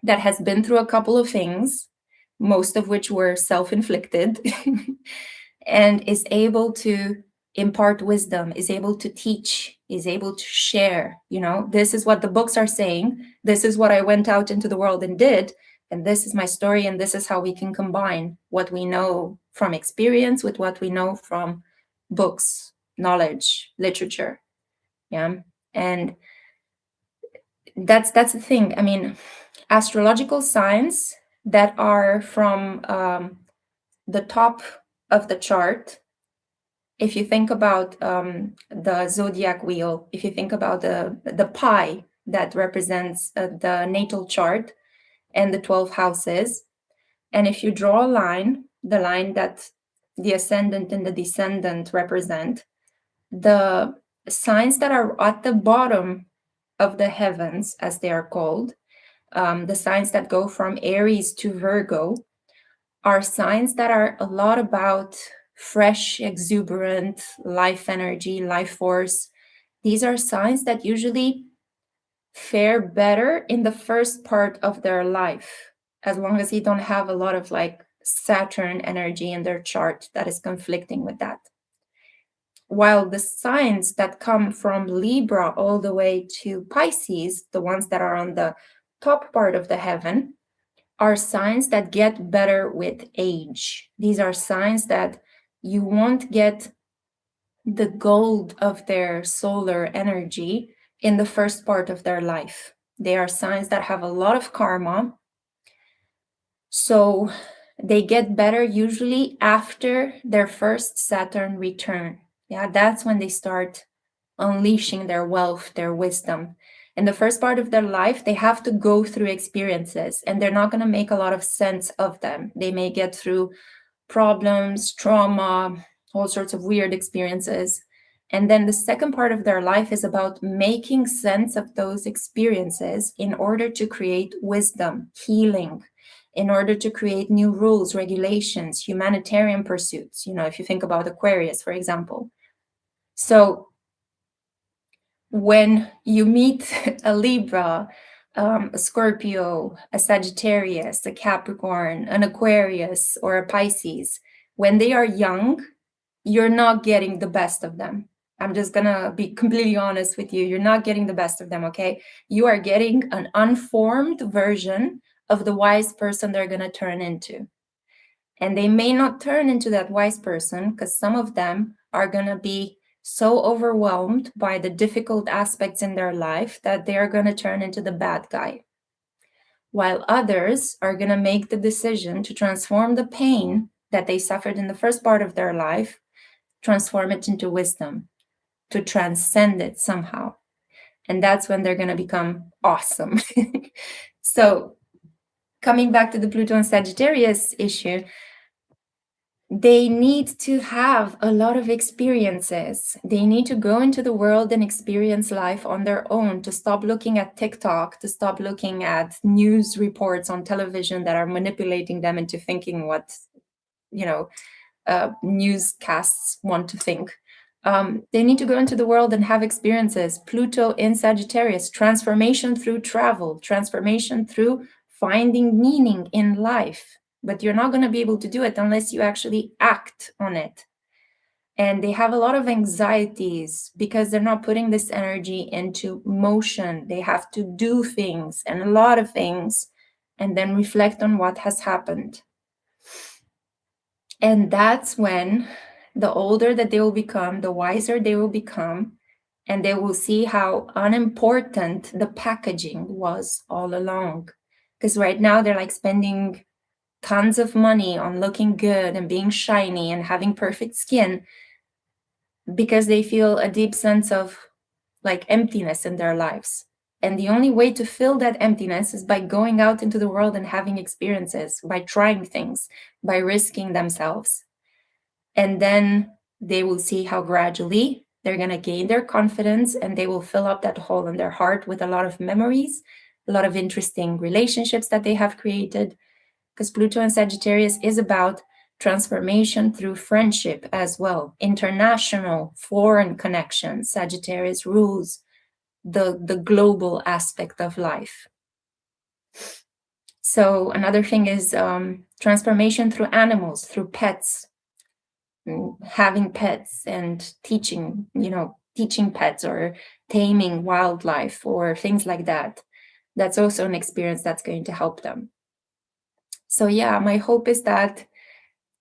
S1: that has been through a couple of things, most of which were self-inflicted, and is able to impart wisdom, is able to teach, is able to share. This is what the books are saying. This is what I went out into the world and did. And this is my story. And this is how we can combine what we know from experience with what we know from books, knowledge, literature. Yeah. And that's the thing. I mean, astrological signs that are from the top of the chart, if you think about the zodiac wheel, if you think about the pie that represents the natal chart and the 12 houses, and if you draw a line, the line that the ascendant and the descendant represent, the signs that are at the bottom of the heavens, as they are called, the signs that go from Aries to Virgo, are signs that are a lot about fresh, exuberant life energy, life force. These are signs that usually fare better in the first part of their life, as long as you don't have a lot of like Saturn energy in their chart that is conflicting with that. While the signs that come from Libra all the way to Pisces, the ones that are on the top part of the heaven, are signs that get better with age. These are signs that you won't get the gold of their solar energy in the first part of their life. They are signs that have a lot of karma. So they get better usually after their first Saturn return. Yeah, that's when they start unleashing their wealth, their wisdom. In the first part of their life, they have to go through experiences, and they're not going to make a lot of sense of them. They may get through problems, trauma, all sorts of weird experiences. And then the second part of their life is about making sense of those experiences in order to create wisdom, healing, in order to create new rules, regulations, humanitarian pursuits. If you think about Aquarius, for example. So when you meet a Libra, a Scorpio, a Sagittarius, a Capricorn, an Aquarius, or a Pisces, when they are young, you're not getting the best of them. I'm just gonna be completely honest with you. You're not getting the best of them, okay? You are getting an unformed version of the wise person they're gonna turn into. And they may not turn into that wise person because some of them are gonna be so overwhelmed by the difficult aspects in their life that they are gonna turn into the bad guy. While others are gonna make the decision to transform the pain that they suffered in the first part of their life, transform it into wisdom, to transcend it somehow. And that's when they're going to become awesome. So coming back to the Pluto and Sagittarius issue, they need to have a lot of experiences. They need to go into the world and experience life on their own, to stop looking at TikTok, to stop looking at news reports on television that are manipulating them into thinking what, newscasts want to think. They need to go into the world and have experiences. Pluto in Sagittarius, transformation through travel, transformation through finding meaning in life. But you're not going to be able to do it unless you actually act on it. And they have a lot of anxieties because they're not putting this energy into motion. They have to do things and a lot of things and then reflect on what has happened. And that's when the older that they will become, the wiser they will become, and they will see how unimportant the packaging was all along. Because right now they're like spending tons of money on looking good and being shiny and having perfect skin because they feel a deep sense of like emptiness in their lives. And the only way to fill that emptiness is by going out into the world and having experiences, by trying things, by risking themselves. And then they will see how gradually they're going to gain their confidence and they will fill up that hole in their heart with a lot of memories, a lot of interesting relationships that they have created. Because Pluto and Sagittarius is about transformation through friendship as well, international, foreign connections. Sagittarius rules the global aspect of life. So another thing is transformation through animals, through pets, having pets and teaching pets or taming wildlife or things like that. That's also an experience that's going to help them. So yeah, my hope is that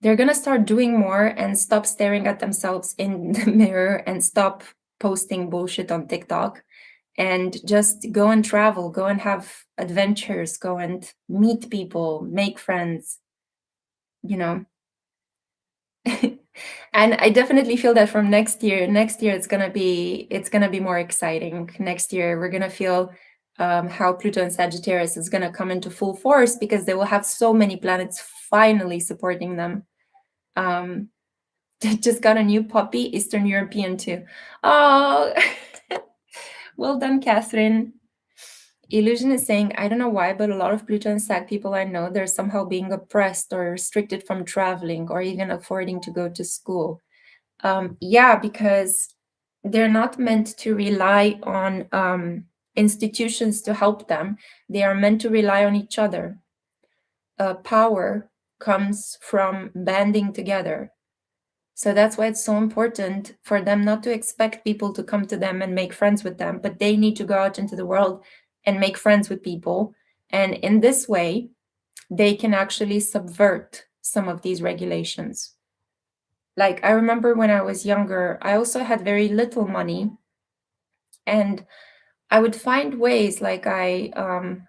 S1: they're going to start doing more and stop staring at themselves in the mirror and stop posting bullshit on TikTok and just go and travel, go and have adventures, go and meet people, make friends, And I definitely feel that from next year it's gonna be more exciting. Next year we're gonna feel how Pluto and Sagittarius is gonna come into full force because they will have so many planets finally supporting them. They just got a new puppy, Eastern European too. Oh, well done, Catherine. Illusion is saying, I don't know why, but a lot of Pluto and Sag people I know, they're somehow being oppressed or restricted from traveling or even affording to go to school. Yeah, because they're not meant to rely on institutions to help them. They are meant to rely on each other. Power comes from banding together. So that's why it's so important for them not to expect people to come to them and make friends with them, but they need to go out into the world and make friends with people. And in this way, they can actually subvert some of these regulations. Like I remember when I was younger, I also had very little money, and I would find ways. Like I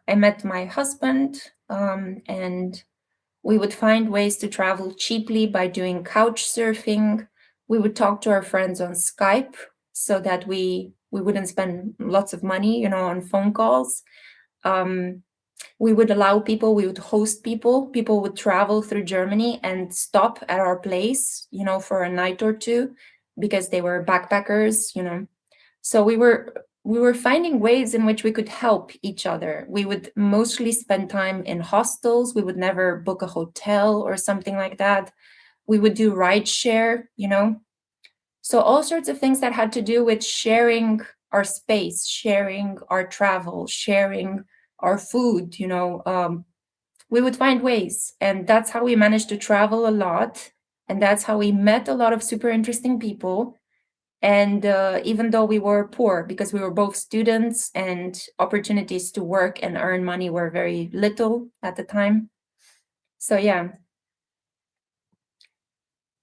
S1: met my husband, and we would find ways to travel cheaply by doing couch surfing. We would talk to our friends on Skype so that we wouldn't spend lots of money, on phone calls. We would allow people, we would host people would travel through Germany and stop at our place, for a night or two because they were backpackers, So we were finding ways in which we could help each other. We would mostly spend time in hostels. We would never book a hotel or something like that. We would do ride share, So all sorts of things that had to do with sharing our space, sharing our travel, sharing our food, we would find ways. And that's how we managed to travel a lot And that's how we met a lot of super interesting people. And even though we were poor, because we were both students and opportunities to work and earn money were very little at the time. So yeah,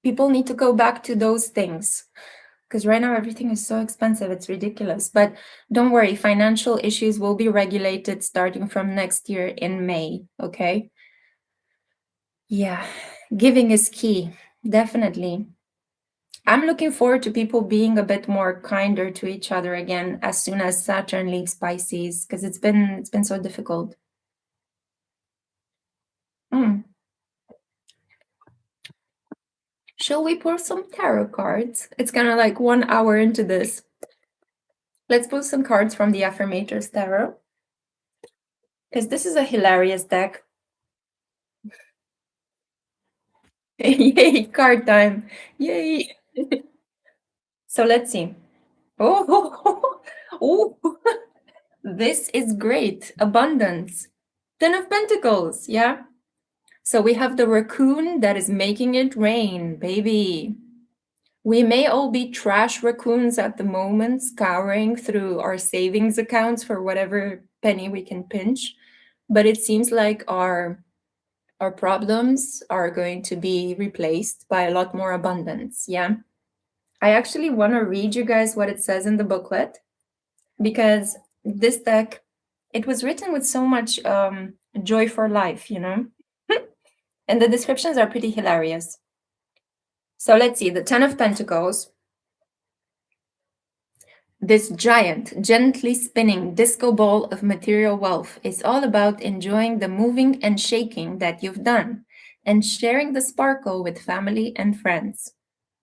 S1: people need to go back to those things, because right now everything is so expensive, it's ridiculous. But don't worry, financial issues will be regulated starting from next year in May, okay? Yeah, giving is key, definitely. I'm looking forward to people being a bit more kinder to each other again as soon as Saturn leaves Pisces, because it's been so difficult. Mm. Shall we pull some tarot cards? It's kind of like 1 hour into this. Let's pull some cards from the Affirmators Tarot, because this is a hilarious deck. Yay, card time. Yay. So let's see. Oh, oh, this is great. Abundance. 10 of Pentacles, yeah? So we have the raccoon that is making it rain, baby. We may all be trash raccoons at the moment, scouring through our savings accounts for whatever penny we can pinch. But it seems like our problems are going to be replaced by a lot more abundance, yeah? I actually want to read you guys what it says in the booklet, because this deck, it was written with so much joy for life, you know? And the descriptions are pretty hilarious. So let's see, the 10 of Pentacles. This giant, gently spinning disco ball of material wealth is all about enjoying the moving and shaking that you've done and sharing the sparkle with family and friends.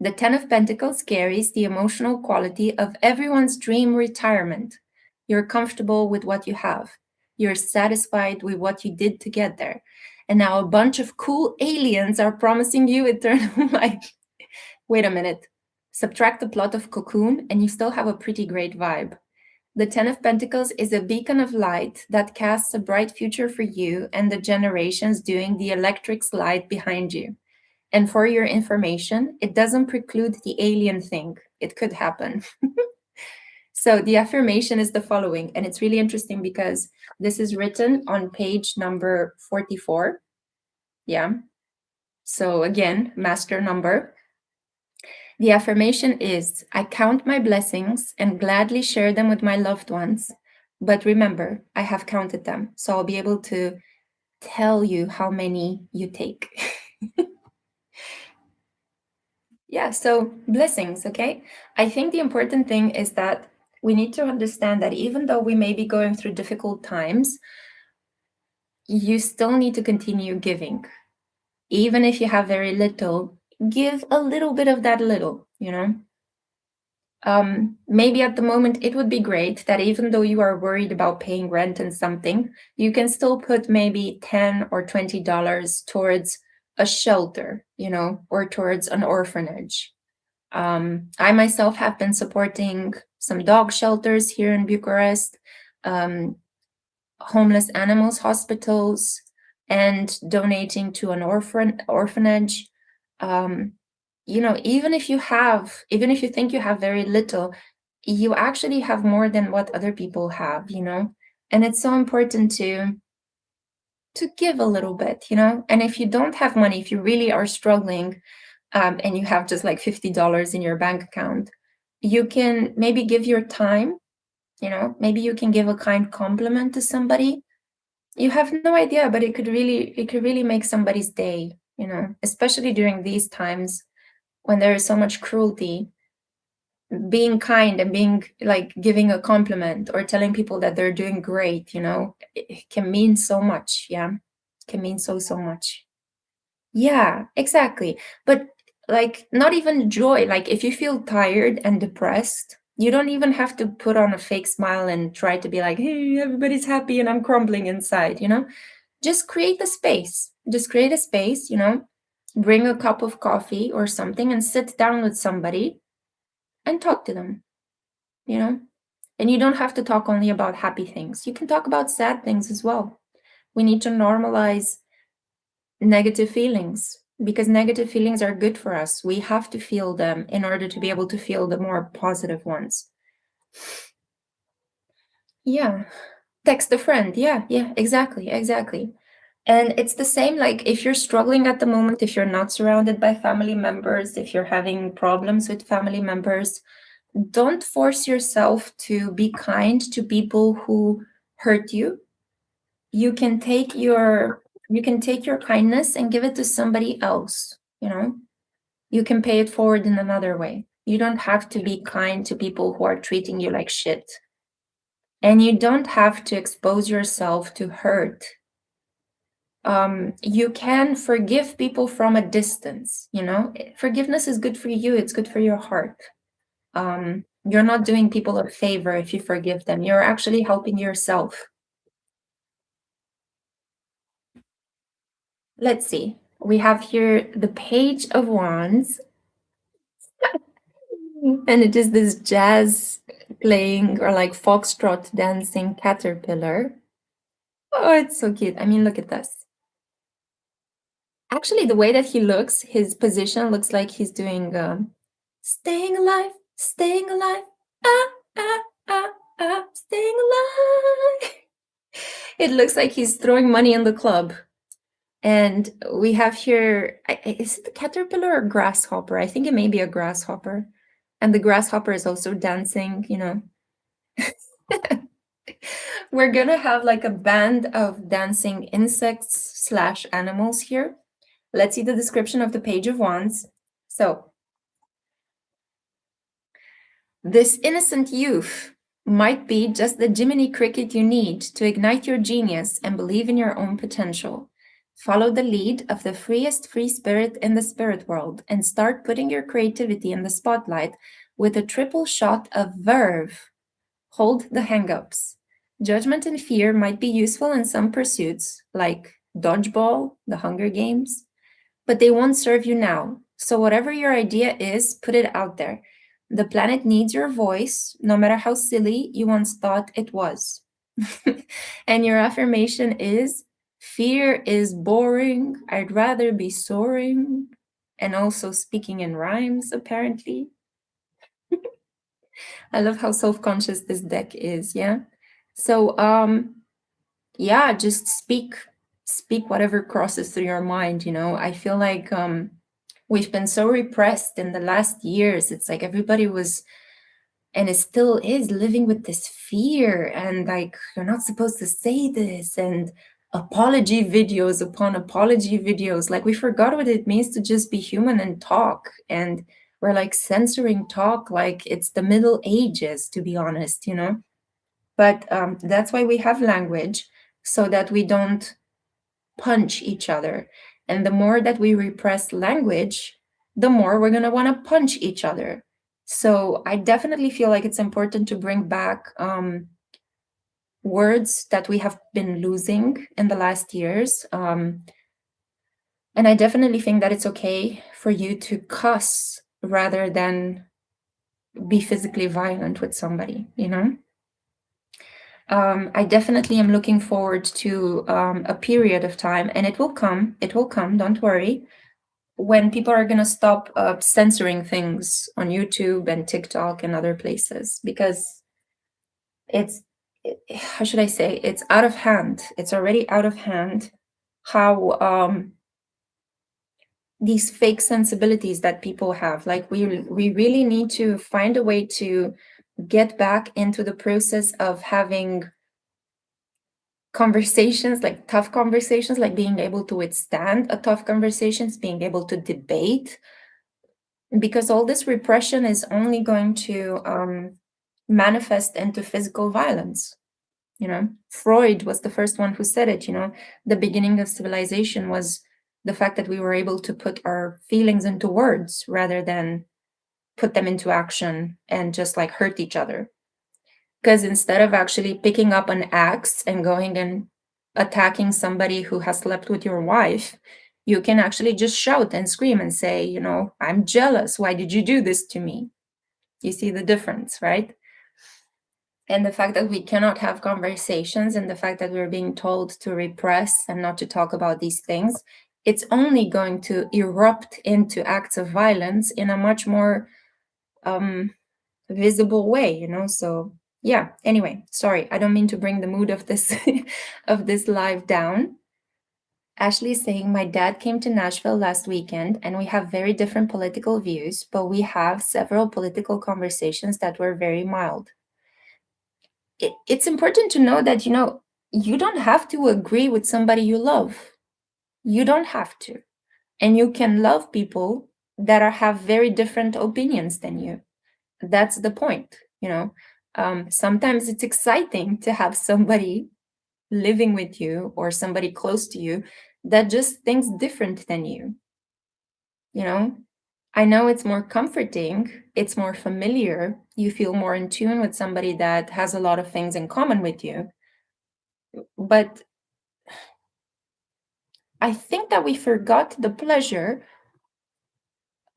S1: The 10 of Pentacles carries the emotional quality of everyone's dream retirement. You're comfortable with what you have. You're satisfied with what you did to get there. And now a bunch of cool aliens are promising you eternal life. Wait a minute. Subtract the plot of Cocoon and you still have a pretty great vibe. The 10 of Pentacles is a beacon of light that casts a bright future for you and the generations doing the electric slide behind you. And for your information, it doesn't preclude the alien thing. It could happen. So the affirmation is the following, and it's really interesting because this is written on page number 44. Yeah. So again, master number. The affirmation is, I count my blessings and gladly share them with my loved ones. But remember, I have counted them, so I'll be able to tell you how many you take. Yeah, so blessings, okay? I think the important thing is that we need to understand that even though we may be going through difficult times, you still need to continue giving. Even if you have very little, give a little bit of that little, you know? Maybe at the moment it would be great that even though you are worried about paying rent and something, you can still put maybe $10 or $20 towards a shelter, you know, or towards an orphanage. I myself have been supporting some dog shelters here in Bucharest, homeless animals hospitals, and donating to an orphanage. You know, even if you think you have very little, you actually have more than what other people have, you know? And it's so important to give a little bit, you know? And if you don't have money, if you really are struggling, and you have just like $50 in your bank account, you can maybe give your time, you know, maybe you can give a kind compliment to somebody. You have no idea, but it could really make somebody's day, you know, especially during these times when there is so much cruelty. Being kind and being like giving a compliment or telling people that they're doing great, you know, it can mean so much. Yeah, it can mean so much. Yeah, exactly. But like not even joy. Like if you feel tired and depressed, you don't even have to put on a fake smile and try to be like, hey, everybody's happy and I'm crumbling inside, you know? Just create a space. Just create a space, you know? Bring a cup of coffee or something and sit down with somebody and talk to them, you know? And you don't have to talk only about happy things. You can talk about sad things as well. We need to normalize negative feelings. because negative feelings are good for us. We have to feel them in order to be able to feel the more positive ones. Yeah. Text a friend. Yeah, exactly. And it's the same, like if you're struggling at the moment, if you're not surrounded by family members, if you're having problems with family members, don't force yourself to be kind to people who hurt you. You can take your kindness and give it to somebody else, you know? You can pay it forward in another way. You don't have to be kind to people who are treating you like shit. And you don't have to expose yourself to hurt. You can forgive people from a distance, you know? Forgiveness is good for you, it's good for your heart. You're not doing people a favor if you forgive them. You're actually helping yourself. Let's see. We have here the Page of Wands. And it is this jazz playing or like foxtrot dancing caterpillar. Oh, it's so cute. I mean, look at this. Actually, the way that he looks, his position looks like he's doing staying alive, ah, ah, ah, ah, staying alive. It looks like he's throwing money in the club. And we have here, is it a caterpillar or grasshopper? I think it may be a grasshopper. And the grasshopper is also dancing, you know. We're gonna have like a band of dancing insects / animals here. Let's see the description of the Page of Wands. So, this innocent youth might be just the Jiminy Cricket you need to ignite your genius and believe in your own potential. Follow the lead of the freest free spirit in the spirit world and start putting your creativity in the spotlight with a triple shot of verve. Hold the hang-ups. Judgment and fear might be useful in some pursuits, like dodgeball, the Hunger Games, but they won't serve you now. So whatever your idea is, put it out there. The planet needs your voice, no matter how silly you once thought it was. And your affirmation is, fear is boring. I'd rather be soaring. And also speaking in rhymes, apparently. I love how self-conscious this deck is, yeah? So, yeah, just speak whatever crosses through your mind, you know? I feel like we've been so repressed in the last years. It's like everybody was, and it still is, living with this fear and like, you're not supposed to say this, and apology videos upon apology videos. Like, we forgot what it means to just be human and talk. And we're like censoring talk like it's the Middle Ages, to be honest, you know? But that's why we have language, so that we don't punch each other. And the more that we repress language, the more we're going to want to punch each other. So I definitely feel like it's important to bring back words that we have been losing in the last years. And I definitely think that it's okay for you to cuss rather than be physically violent with somebody, you know? I definitely am looking forward to a period of time, and it will come, don't worry, when people are going to stop censoring things on YouTube and TikTok and other places, because how should I say, it's out of hand. It's already out of hand how these fake sensibilities that people have. Like, we really need to find a way to get back into the process of having conversations, like tough conversations, like being able to withstand a tough conversations, being able to debate, because all this repression is only going to manifest into physical violence. You know, Freud was the first one who said it, you know, the beginning of civilization was the fact that we were able to put our feelings into words rather than put them into action and just like hurt each other. Because instead of actually picking up an axe and going and attacking somebody who has slept with your wife, you can actually just shout and scream and say, you know, I'm jealous. Why did you do this to me? You see the difference, right? And the fact that we cannot have conversations, and the fact that we're being told to repress and not to talk about these things, it's only going to erupt into acts of violence in a much more visible way, you know. So yeah, anyway, sorry, I don't mean to bring the mood of this of this live down. Ashley is saying, my dad came to Nashville last weekend and we have very different political views, but we have several political conversations that were very mild. It's important to know that, you know, you don't have to agree with somebody you love. You don't have to. And you can love people that have very different opinions than you. That's the point, you know. Sometimes it's exciting to have somebody living with you or somebody close to you that just thinks different than you, you know. I know it's more comforting, it's more familiar, you feel more in tune with somebody that has a lot of things in common with you. But I think that we forgot the pleasure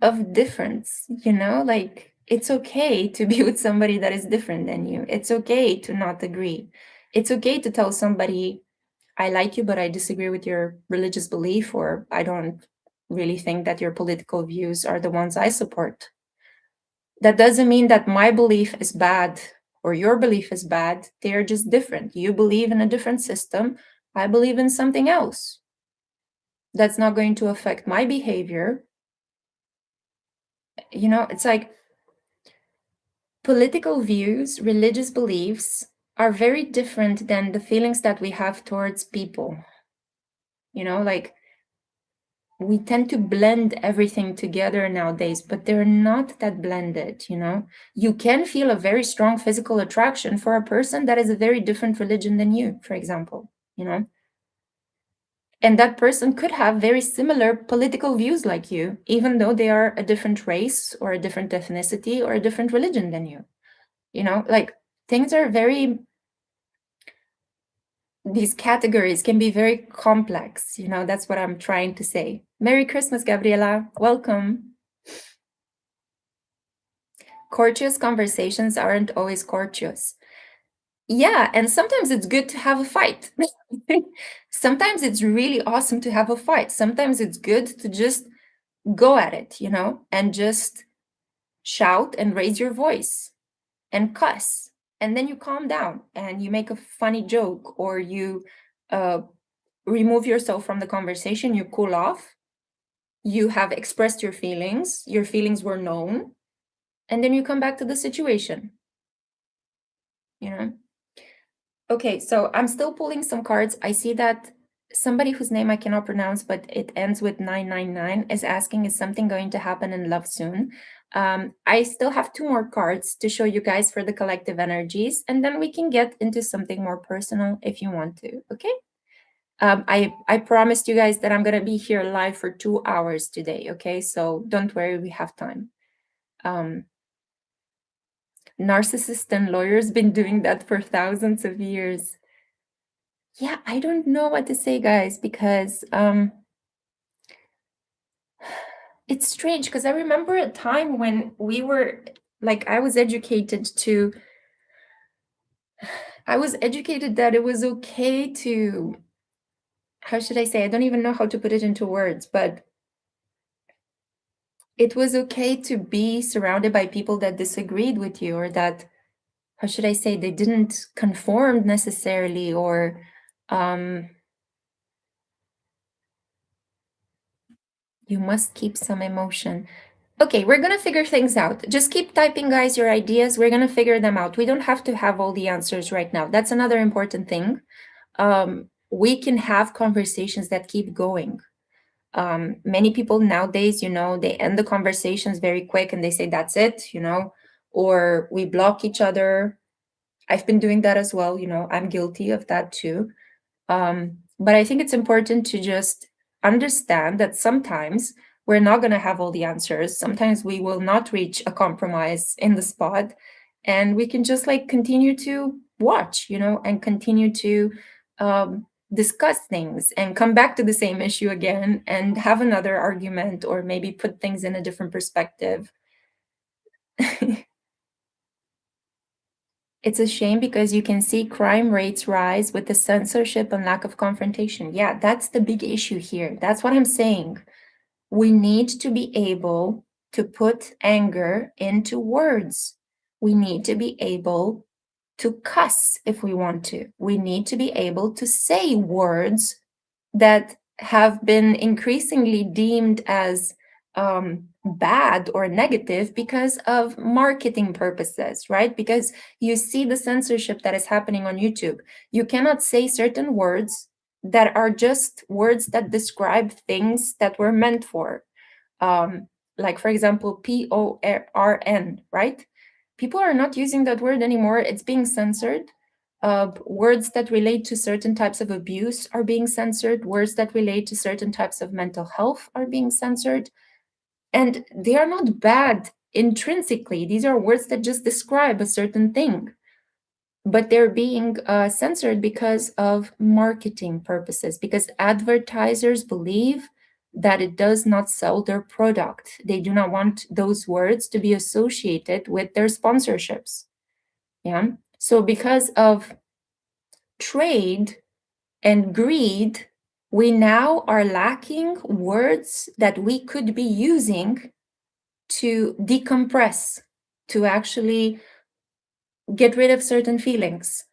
S1: of difference, you know, like it's okay to be with somebody that is different than you. It's okay to not agree. It's okay to tell somebody, I like you, but I disagree with your religious belief, or I don't really think that your political views are the ones I support. That doesn't mean that my belief is bad or your belief is bad. They're just different. You believe in a different system. I believe in something else. That's not going to affect my behavior. You know, it's like political views, religious beliefs are very different than the feelings that we have towards people. You know, like we tend to blend everything together nowadays, but they're not that blended, you know. You can feel a very strong physical attraction for a person that is a very different religion than you, for example, you know. And that person could have very similar political views like you, even though they are a different race or a different ethnicity or a different religion than you. You know, like things are very, these categories can be very complex, you know. That's what I'm trying to say. Merry Christmas, Gabriela. Welcome. Courteous conversations aren't always courteous. Yeah, and sometimes it's good to have a fight. Sometimes it's really awesome to have a fight. Sometimes it's good to just go at it, you know, and just shout and raise your voice and cuss. And then you calm down and you make a funny joke, or you uh, remove yourself from the conversation, you cool off, you have expressed your feelings were known, and then you come back to the situation, you know. Okay, so I'm still pulling some cards. I see that somebody whose name I cannot pronounce, but it ends with 999, is asking, is something going to happen in love soon? I still have two more cards to show you guys for the collective energies, and then we can get into something more personal if you want to, okay? I promised you guys that I'm gonna be here live for 2 hours today, okay? So don't worry, we have time. Narcissists and lawyers been doing that for thousands of years. Yeah, I don't know what to say, guys, because it's strange, because I remember a time when we were like, I was educated that it was okay to, how should I say? I don't even know how to put it into words, but it was okay to be surrounded by people that disagreed with you, or that, how should I say, they didn't conform necessarily, or you must keep some emotion. Okay, we're gonna figure things out. Just keep typing, guys, your ideas. We're gonna figure them out. We don't have to have all the answers right now. That's another important thing. We can have conversations that keep going. Many people nowadays, you know, they end the conversations very quick and they say, that's it, you know, or we block each other. I've been doing that as well, you know, I'm guilty of that too. But I think it's important to just understand that sometimes we're not going to have all the answers. Sometimes we will not reach a compromise in the spot. And we can just like continue to watch, you know, and continue to discuss things and come back to the same issue again and have another argument, or maybe put things in a different perspective. It's a shame because you can see crime rates rise with the censorship and lack of confrontation. Yeah, that's the big issue here. That's what I'm saying. We need to be able to put anger into words. We need to be able to cuss if we want to. We need to be able to say words that have been increasingly deemed as bad or negative because of marketing purposes, right? Because you see the censorship that is happening on YouTube. You cannot say certain words that are just words that describe things that were meant for. Like, for example, PORN, right? People are not using that word anymore. It's being censored. Words that relate to certain types of abuse are being censored. Words that relate to certain types of mental health are being censored. And they are not bad intrinsically. These are words that just describe a certain thing. But they're being censored because of marketing purposes, because advertisers believe that it does not sell their product. They do not want those words to be associated with their sponsorships. Yeah. So because of trade and greed, we now are lacking words that we could be using to decompress, to actually get rid of certain feelings.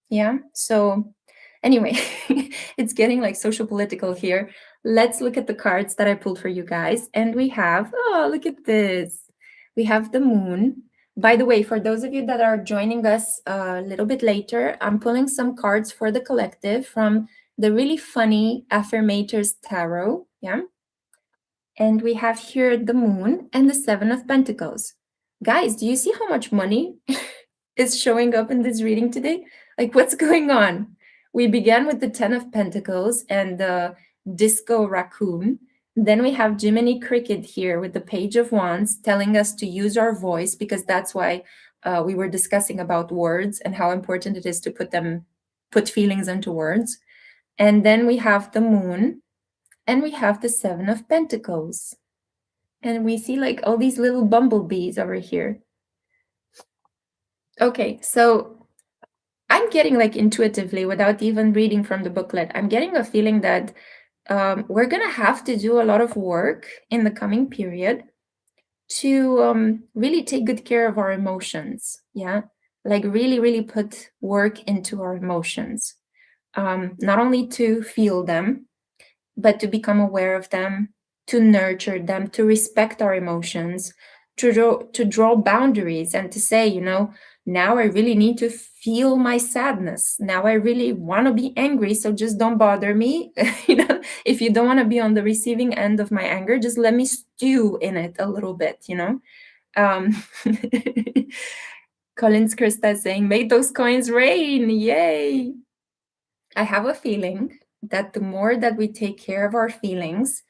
S1: Yeah. So anyway, it's getting like social political here. Let's look at the cards that I pulled for you guys. And we have, oh, look at this. We have the moon. By the way, for those of you that are joining us a little bit later, I'm pulling some cards for the collective from the really funny Affirmators Tarot. Yeah. And we have here the moon and the Seven of Pentacles. Guys, do you see how much money is showing up in this reading today? Like, what's going on? We began with the 10 of Pentacles and the disco raccoon. Then we have Jiminy Cricket here with the Page of Wands telling us to use our voice, because that's why we were discussing about words and how important it is to put feelings into words. And then we have the moon and we have the Seven of Pentacles. And we see like all these little bumblebees over here. Okay, so I'm getting like intuitively, without even reading from the booklet, I'm getting a feeling that we're going to have to do a lot of work in the coming period to really take good care of our emotions. Yeah, like really, really put work into our emotions. Not only to feel them, but to become aware of them, to nurture them, to respect our emotions, to draw boundaries and to say, you know, now I really need to feel my sadness. Now I really want to be angry, so just don't bother me. You know, if you don't want to be on the receiving end of my anger, just let me stew in it a little bit, you know. Collins Krista is saying, make those coins rain. Yay. I have a feeling that the more that we take care of our feelings,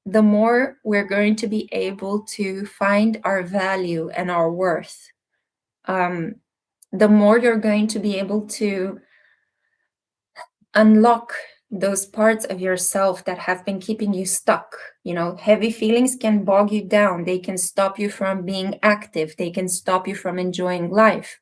S1: the more we're going to be able to find our value and our worth. The more you're going to be able to unlock those parts of yourself that have been keeping you stuck. You know, heavy feelings can bog you down. They can stop you from being active. They can stop you from enjoying life.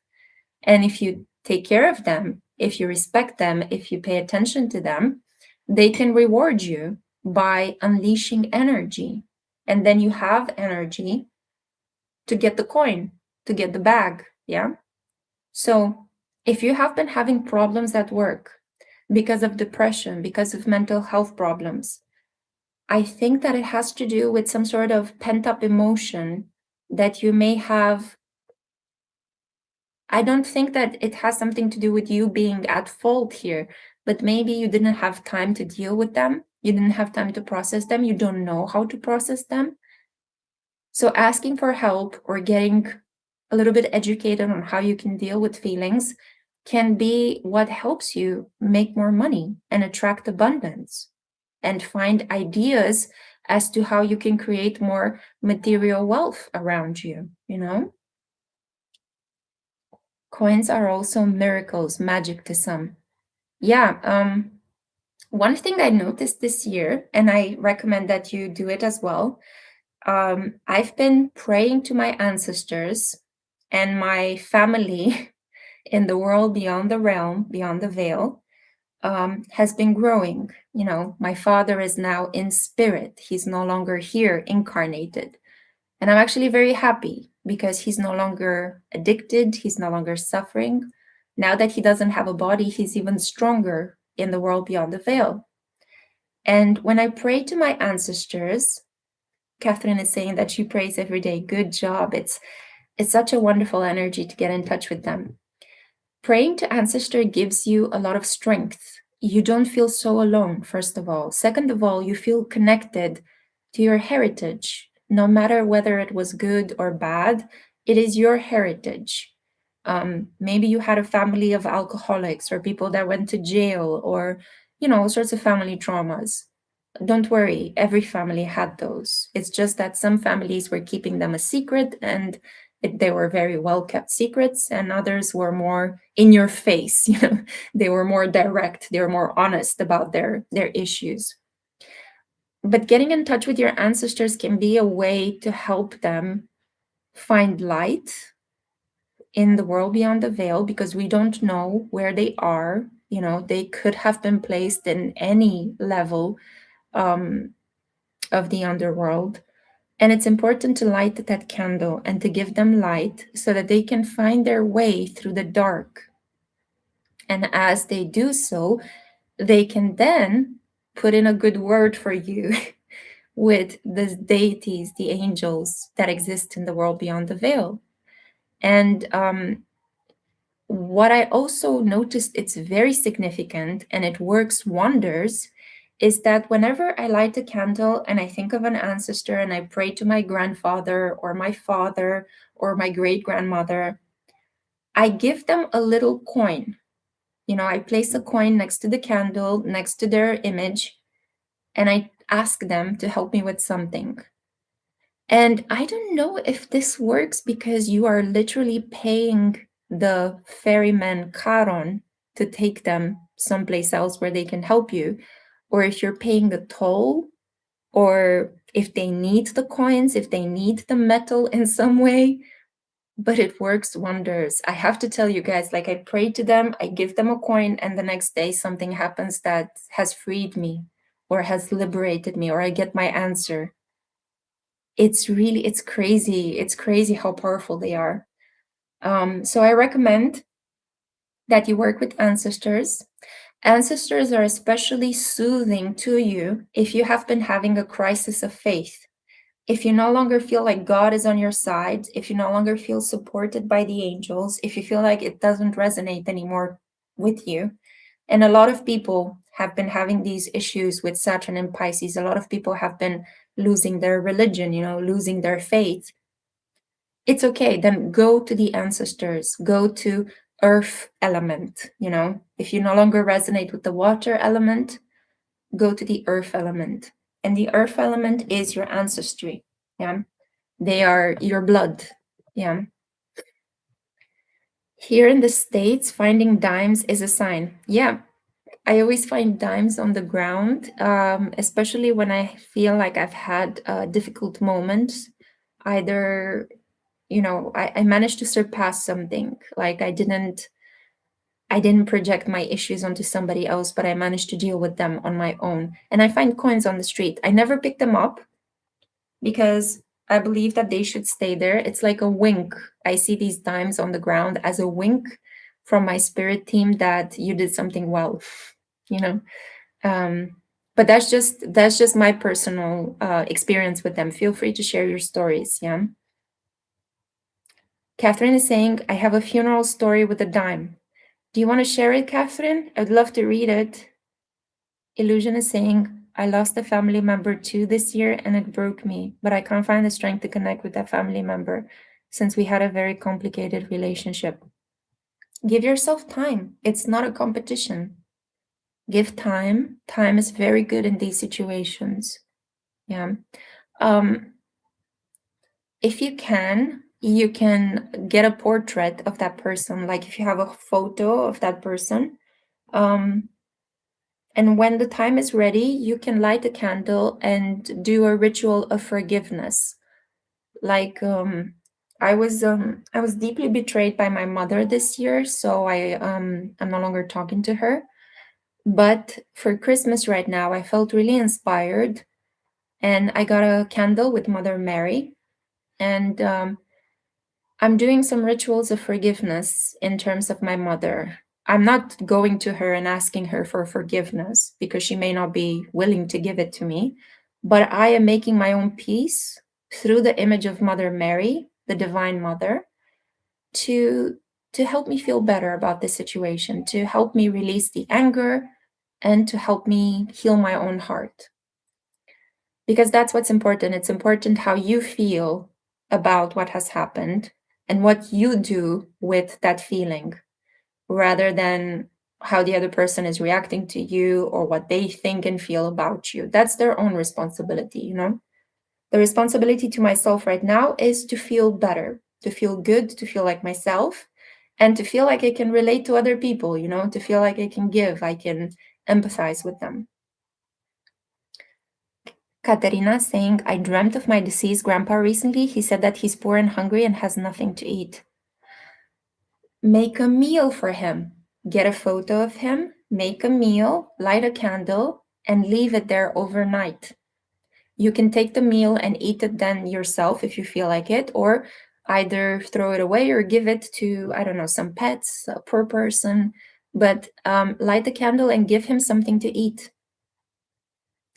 S1: And if you take care of them, if you respect them, if you pay attention to them, they can reward you by unleashing energy. And then you have energy to get the coin, to get the bag. Yeah. So if you have been having problems at work because of depression, because of mental health problems, I think that it has to do with some sort of pent-up emotion that you may have. I don't think that it has something to do with you being at fault here, but maybe you didn't have time to deal with them. You didn't have time to process them. You don't know how to process them. So asking for help or getting a little bit educated on how you can deal with feelings can be what helps you make more money and attract abundance and find ideas as to how you can create more material wealth around you, you know? Coins are also miracles, magic to some. Yeah, one thing I noticed this year, and I recommend that you do it as well, I've been praying to my ancestors and my family in the world beyond the realm, beyond the veil, has been growing. You know, my father is now in spirit. He's no longer here incarnated. And I'm actually very happy because he's no longer addicted. He's no longer suffering. Now that he doesn't have a body, he's even stronger in the world beyond the veil. And when I pray to my ancestors, Catherine is saying that she prays every day. Good job. It's such a wonderful energy to get in touch with them. Praying to ancestor gives you a lot of strength. You don't feel so alone, first of all. Second of all, you feel connected to your heritage. No matter whether it was good or bad, it is your heritage. Maybe you had a family of alcoholics or people that went to jail or, you know, all sorts of family traumas. Don't worry, every family had those. It's just that some families were keeping them a secret and they were very well kept secrets, and others were more in your face. You know, they were more direct, they were more honest about their issues. But getting in touch with your ancestors can be a way to help them find light in the world beyond the veil, because we don't know where they are. You know, they could have been placed in any level of the underworld. And it's important to light that candle and to give them light so that they can find their way through the dark. And as they do so, they can then put in a good word for you with the deities, the angels that exist in the world beyond the veil. And what I also noticed, it's very significant and it works wonders, is that whenever I light a candle and I think of an ancestor and I pray to my grandfather or my father or my great grandmother, I give them a little coin. You know, I place a coin next to the candle, next to their image, and I ask them to help me with something. And I don't know if this works because you are literally paying the ferryman Charon to take them someplace else where they can help you, or if you're paying the toll, or if they need the coins, if they need the metal in some way. But it works wonders. I have to tell you guys, like, I pray to them, I give them a coin, and the next day something happens that has freed me or has liberated me, or I get my answer. It's crazy. It's crazy how powerful they are. So I recommend that you work with ancestors. Ancestors are especially soothing to you if you have been having a crisis of faith. If you no longer feel like God is on your side, if you no longer feel supported by the angels, if you feel like it doesn't resonate anymore with you. And a lot of people have been having these issues with Saturn and Pisces. A lot of people have been losing their religion, you know, losing their faith. It's okay, then go to the ancestors, go to earth element, you know. If you no longer resonate with the water element, go to the earth element. And the earth element is your ancestry. Yeah. They are your blood. Yeah. Here in the States, finding dimes is a sign. Yeah. I always find dimes on the ground, especially when I feel like I've had difficult moments. Either, you know, I managed to surpass something. Like I didn't project my issues onto somebody else, but I managed to deal with them on my own. And I find coins on the street. I never pick them up because I believe that they should stay there. It's like a wink. I see these dimes on the ground as a wink from my spirit team that you did something well, you know. But that's just my personal experience with them. Feel free to share your stories. Yeah. Catherine is saying, I have a funeral story with a dime. Do you want to share it, Catherine? I'd love to read it. Illusion is saying, I lost a family member too this year and it broke me, but I can't find the strength to connect with that family member since we had a very complicated relationship. Give yourself time. It's not a competition. Give time. Time is very good in these situations. Yeah. If you can get a portrait of that person. Like if you have a photo of that person, and when the time is ready, you can light a candle and do a ritual of forgiveness. Like I was deeply betrayed by my mother this year, so I'm no longer talking to her. But for Christmas right now, I felt really inspired, and I got a candle with Mother Mary, and I'm doing some rituals of forgiveness in terms of my mother. I'm not going to her and asking her for forgiveness because she may not be willing to give it to me, but I am making my own peace through the image of Mother Mary, the Divine Mother, to help me feel better about this situation, to help me release the anger, and to help me heal my own heart. Because that's what's important. It's important how you feel about what has happened and what you do with that feeling, rather than how the other person is reacting to you or what they think and feel about you. That's their own responsibility, you know? The responsibility to myself right now is to feel better, to feel good, to feel like myself, and to feel like I can relate to other people, you know, to feel like I can give, I can empathize with them. Katerina saying, I dreamt of my deceased grandpa recently. He said that he's poor and hungry and has nothing to eat. Make a meal for him. Get a photo of him, make a meal, light a candle, and leave it there overnight. You can take the meal and eat it then yourself if you feel like it, or either throw it away or give it to, I don't know, some pets, a poor person. But light the candle and give him something to eat.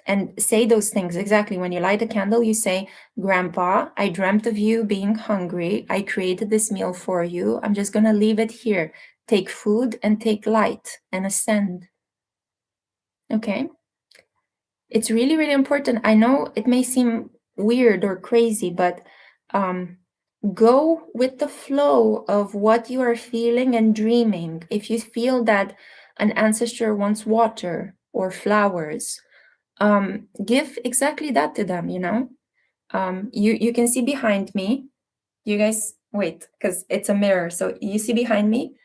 S1: And say those things exactly. When you light a candle, you say, Grandpa, I dreamt of you being hungry. I created this meal for you. I'm just going to leave it here. Take food and take light and ascend. Okay? It's really, really important. I know it may seem weird or crazy, but go with the flow of what you are feeling and dreaming. If you feel that an ancestor wants water or flowers, give exactly that to them, you know? You can see behind me. You guys, wait, because it's a mirror. So you see behind me?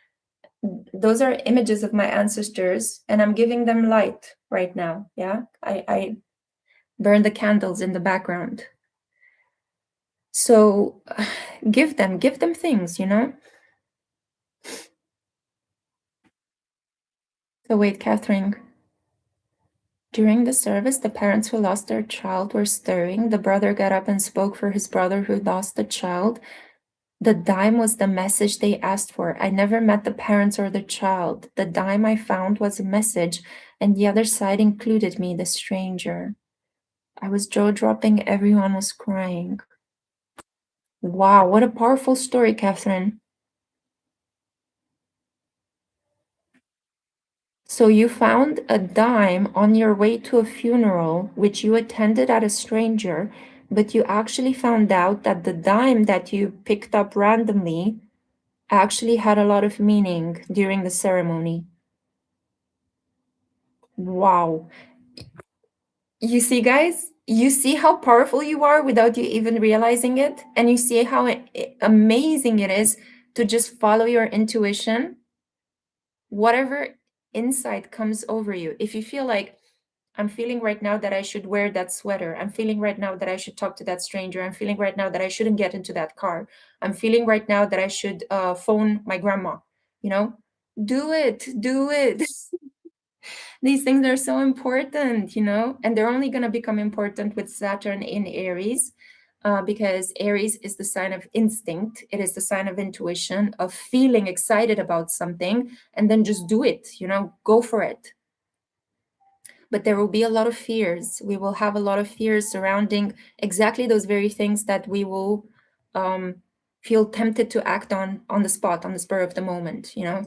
S1: Those are images of my ancestors, and I'm giving them light right now. Yeah, I burn the candles in the background. So give them things, you know? So wait, Catherine. During the service, the parents who lost their child were stirring. The brother got up and spoke for his brother who lost the child. The dime was the message they asked for. I never met the parents or the child. The dime I found was a message, and the other side included me, the stranger. I was jaw-dropping. Everyone was crying. Wow, what a powerful story, Catherine. So you found a dime on your way to a funeral, which you attended at a stranger, but you actually found out that the dime that you picked up randomly actually had a lot of meaning during the ceremony. Wow. You see, guys, you see how powerful you are without you even realizing it. And you see how amazing it is to just follow your intuition, whatever insight comes over you. If you feel like, I'm feeling right now that I should wear that sweater. I'm feeling right now that I should talk to that stranger. I'm feeling right now that I shouldn't get into that car. I'm feeling right now that I should phone my grandma. You know, do it, do it. These things are so important, you know, and they're only going to become important with Saturn in Aries, because Aries is the sign of instinct. It is the sign of intuition, of feeling excited about something and then just do it, you know, go for it. But there will be a lot of fears. We will have a lot of fears surrounding exactly those very things that we will feel tempted to act on the spot, on the spur of the moment, you know.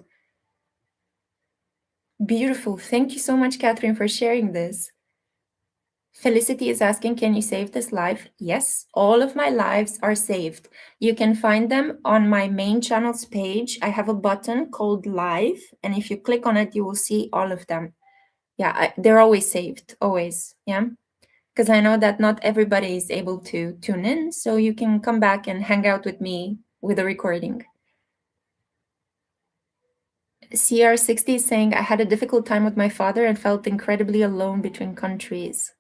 S1: Beautiful. Thank you so much, Catherine, for sharing this. Felicity is asking, can you save this live? Yes, all of my lives are saved. You can find them on my main channels page. I have a button called live, and if you click on it, you will see all of them. Yeah, they're always saved, always. Yeah, because I know that not everybody is able to tune in, so you can come back and hang out with me with a recording. CR60 is saying, I had a difficult time with my father and felt incredibly alone between countries.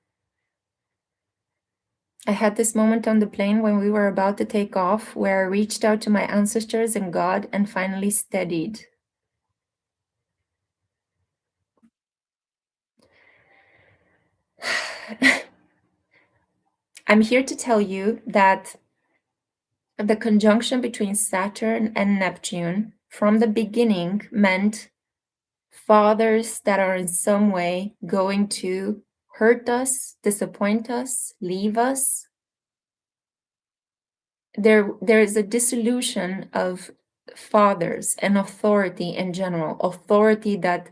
S1: I had this moment on the plane when we were about to take off where I reached out to my ancestors and God and finally steadied. I'm here to tell you that the conjunction between Saturn and Neptune from the beginning meant fathers that are in some way going to hurt us, disappoint us, leave us. There is a dissolution of fathers and authority in general, authority that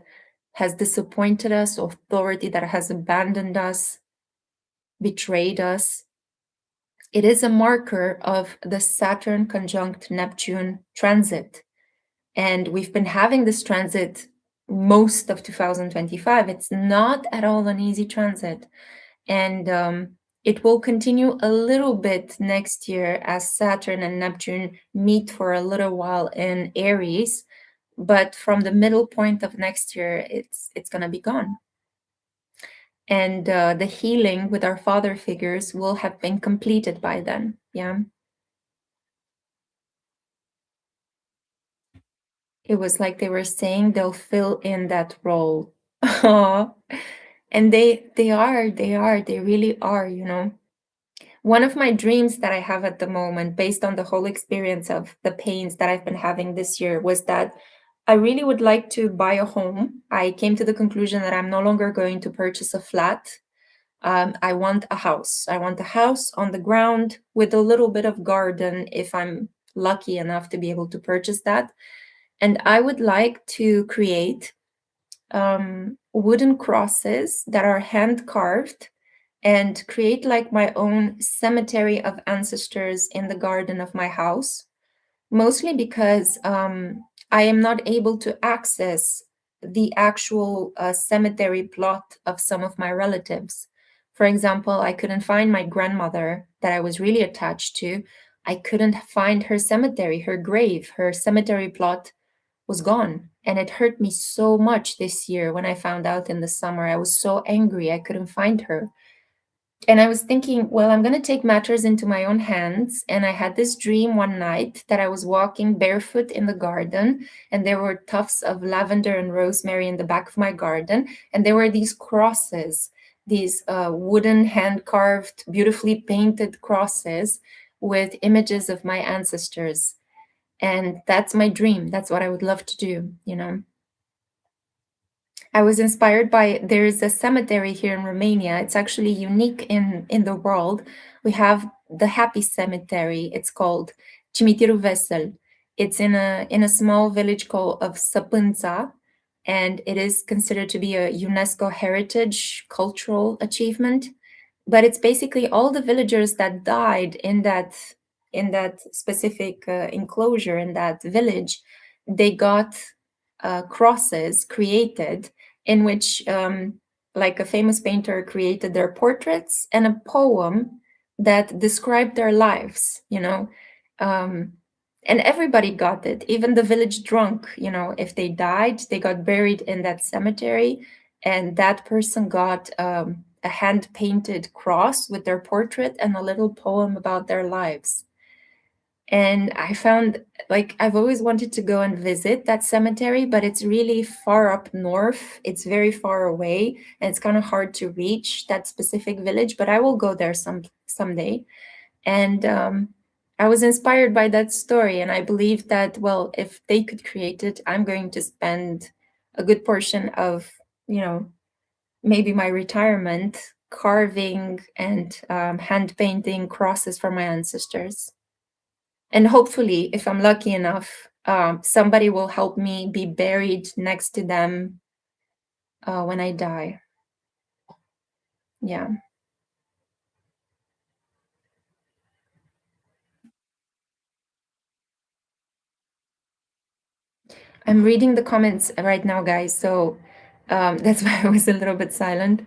S1: has disappointed us, authority that has abandoned us, betrayed us. It is a marker of the Saturn conjunct Neptune transit. And we've been having this transit most of 2025. It's not at all an easy transit. And it will continue a little bit next year as Saturn and Neptune meet for a little while in Aries. But from the middle point of next year, it's going to be gone. And the healing with our father figures will have been completed by then. Yeah. It was like they were saying they'll fill in that role. Aw. And they really are, you know. One of my dreams that I have at the moment, based on the whole experience of the pains that I've been having this year, was that I really would like to buy a home. I came to the conclusion that I'm no longer going to purchase a flat. I want a house. I want a house on the ground with a little bit of garden if I'm lucky enough to be able to purchase that. And I would like to create wooden crosses that are hand carved and create like my own cemetery of ancestors in the garden of my house, mostly because I am not able to access the actual cemetery plot of some of my relatives. For example, I couldn't find my grandmother that I was really attached to. I couldn't find her cemetery, her grave, her cemetery plot was gone. And it hurt me so much this year when I found out in the summer. I was so angry I couldn't find her. And I was thinking, well, I'm going to take matters into my own hands. And I had this dream one night that I was walking barefoot in the garden, and there were tufts of lavender and rosemary in the back of my garden. And there were these crosses, these wooden, hand carved, beautifully painted crosses with images of my ancestors. And that's my dream. That's what I would love to do, you know. I was inspired by there's a cemetery here in Romania. It's actually unique in the world. We have the Happy Cemetery. It's called Cimitirul Vesel. It's in a small village called of Săpânța, and it is considered to be a UNESCO heritage cultural achievement. But it's basically all the villagers that died in that specific enclosure in that village. They got crosses created in which like a famous painter created their portraits and a poem that described their lives, you know. um, and everybody got it, even the village drunk, you know, if they died they got buried in that cemetery, and that person got a hand painted cross with their portrait and a little poem about their lives. And I found, like, I've always wanted to go and visit that cemetery, but it's really far up north. It's very far away, and it's kind of hard to reach that specific village, but I will go there someday. And I was inspired by that story, and I believe that, well, if they could create it, I'm going to spend a good portion of, you know, maybe my retirement carving and hand painting crosses for my ancestors. And hopefully, if I'm lucky enough, somebody will help me be buried next to them when I die. Yeah. I'm reading the comments right now, guys. So that's why I was a little bit silent.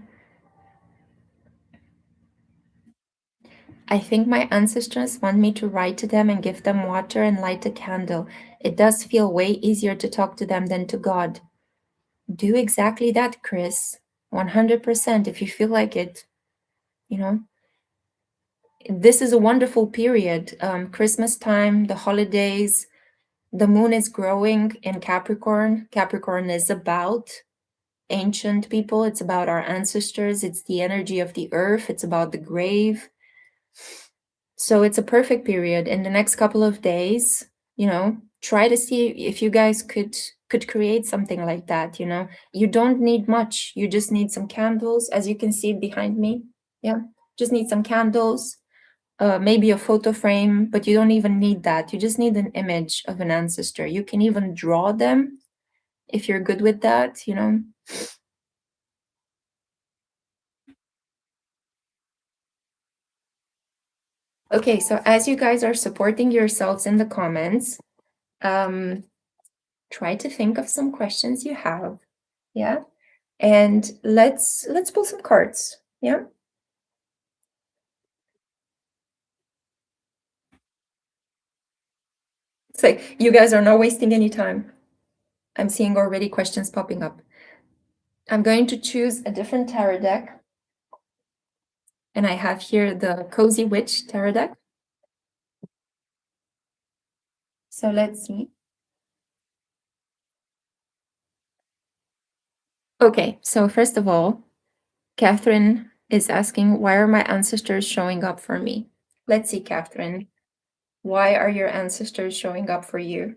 S1: I think my ancestors want me to write to them and give them water and light a candle. It does feel way easier to talk to them than to God. Do exactly that, Chris. 100% if you feel like it, you know. this is a wonderful period. Christmas time, the holidays, the moon is growing in Capricorn. Capricorn is about ancient people. It's about our ancestors. It's the energy of the earth. It's about the grave. So it's a perfect period. In the next couple of days, try to see if you guys could create something like that. You don't need much. You just need some candles, as you can see behind me. Yeah, just need some candles, maybe a photo frame, but you don't even need that. You just need an image of an ancestor. You can even draw them if you're good with that. Okay, so as you guys are supporting yourselves in the comments, try to think of some questions you have. Yeah, and let's pull some cards. Yeah. It's like you guys are not wasting any time. I'm seeing already questions popping up. I'm going to choose a different tarot deck. And I have here the Cozy Witch tarot deck. So let's see. Okay, so first of all, Catherine is asking, why are my ancestors showing up for me? Let's see, Catherine. Why are your ancestors showing up for you?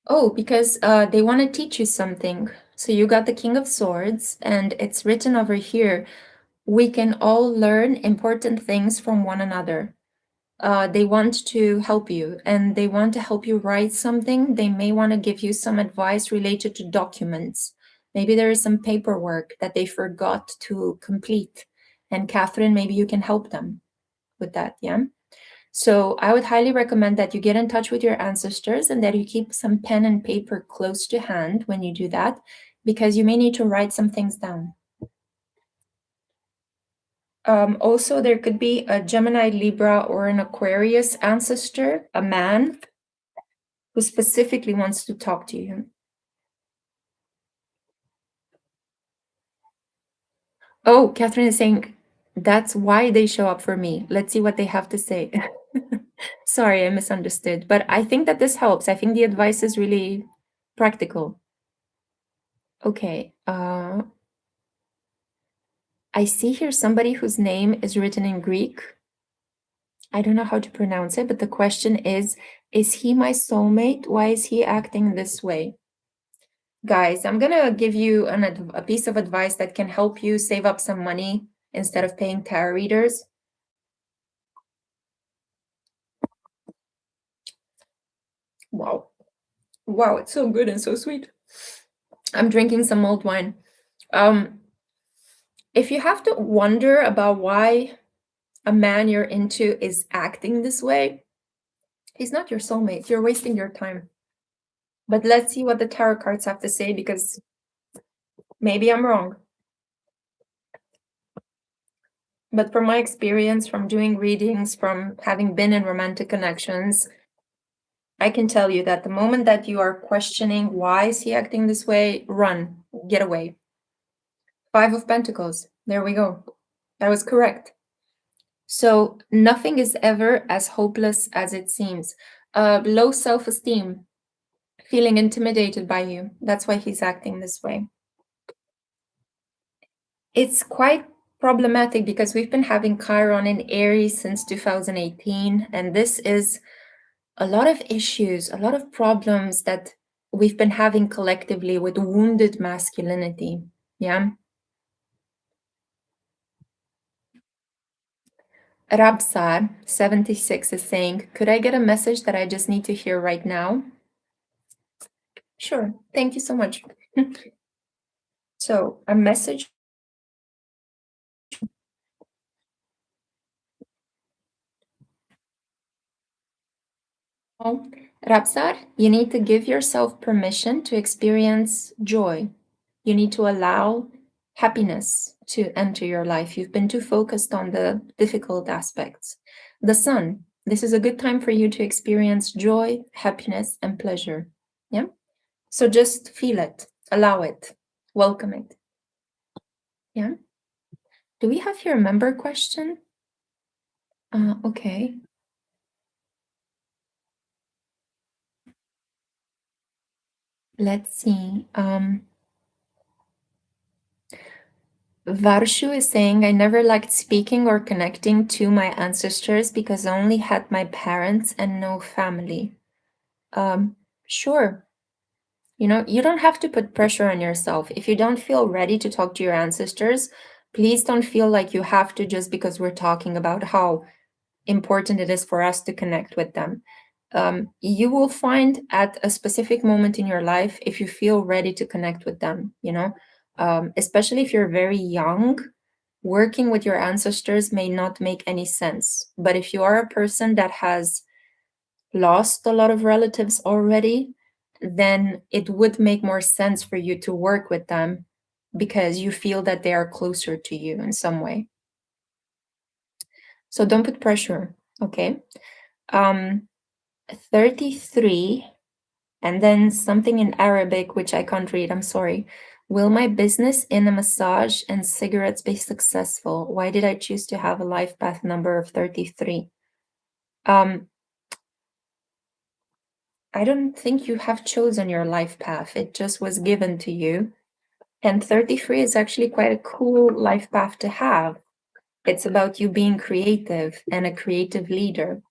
S1: Oh, because they want to teach you something. So you got the King of Swords, and it's written over here, we can all learn important things from one another. They want to help you, and they want to help you write something. They may want to give you some advice related to documents. Maybe there is some paperwork that they forgot to complete. And Catherine, maybe you can help them with that, yeah? So I would highly recommend that you get in touch with your ancestors and that you keep some pen and paper close to hand when you do that, because you may need to write some things down. Also, there could be a Gemini, Libra, or an Aquarius ancestor, a man who specifically wants to talk to you. Oh, Catherine is saying, that's why they show up for me. Let's see what they have to say. Sorry, I misunderstood. But I think that this helps. I think the advice is really practical. Okay. I see here somebody whose name is written in Greek. I don't know how to pronounce it, but the question is he my soulmate? Why is he acting this way? Guys, I'm gonna give you a piece of advice that can help you save up some money instead of paying tarot readers. Wow. Wow, it's so good and so sweet. I'm drinking some mulled wine. If you have to wonder about why a man you're into is acting this way, he's not your soulmate. You're wasting your time. But let's see what the tarot cards have to say, because maybe I'm wrong. But from my experience, from doing readings, from having been in romantic connections, I can tell you that the moment that you are questioning why is he acting this way, run, get away. 5 of Pentacles. There we go. That was correct. So nothing is ever as hopeless as it seems. Low self-esteem, feeling intimidated by you. That's why he's acting this way. It's quite problematic because we've been having Chiron in Aries since 2018, and this is a lot of issues, a lot of problems that we've been having collectively with wounded masculinity. Yeah. Rabsar 76 is saying, could I get a message that I just need to hear right now? Sure. Thank you so much. So a message. Rabsar, you need to give yourself permission to experience joy. You need to allow happiness to enter your life. You've been too focused on the difficult aspects. The Sun, this is a good time for you to experience joy, happiness, and pleasure. Yeah. So just feel it, allow it, welcome it. Yeah. Do we have here a member question? Okay. Let's see. Varshu is saying, I never liked speaking or connecting to my ancestors because I only had my parents and no family. Sure. You know, you don't have to put pressure on yourself. If you don't feel ready to talk to your ancestors, please don't feel like you have to just because we're talking about how important it is for us to connect with them. You will find at a specific moment in your life if you feel ready to connect with them, you know, especially if you're very young, working with your ancestors may not make any sense. But if you are a person that has lost a lot of relatives already, then it would make more sense for you to work with them because you feel that they are closer to you in some way. So don't put pressure, okay? 33, and then something in Arabic, which I can't read, I'm sorry. Will my business in a massage and cigarettes be successful? Why did I choose to have a life path number of 33? I don't think you have chosen your life path. It just was given to you. And 33 is actually quite a cool life path to have. It's about you being creative and a creative leader.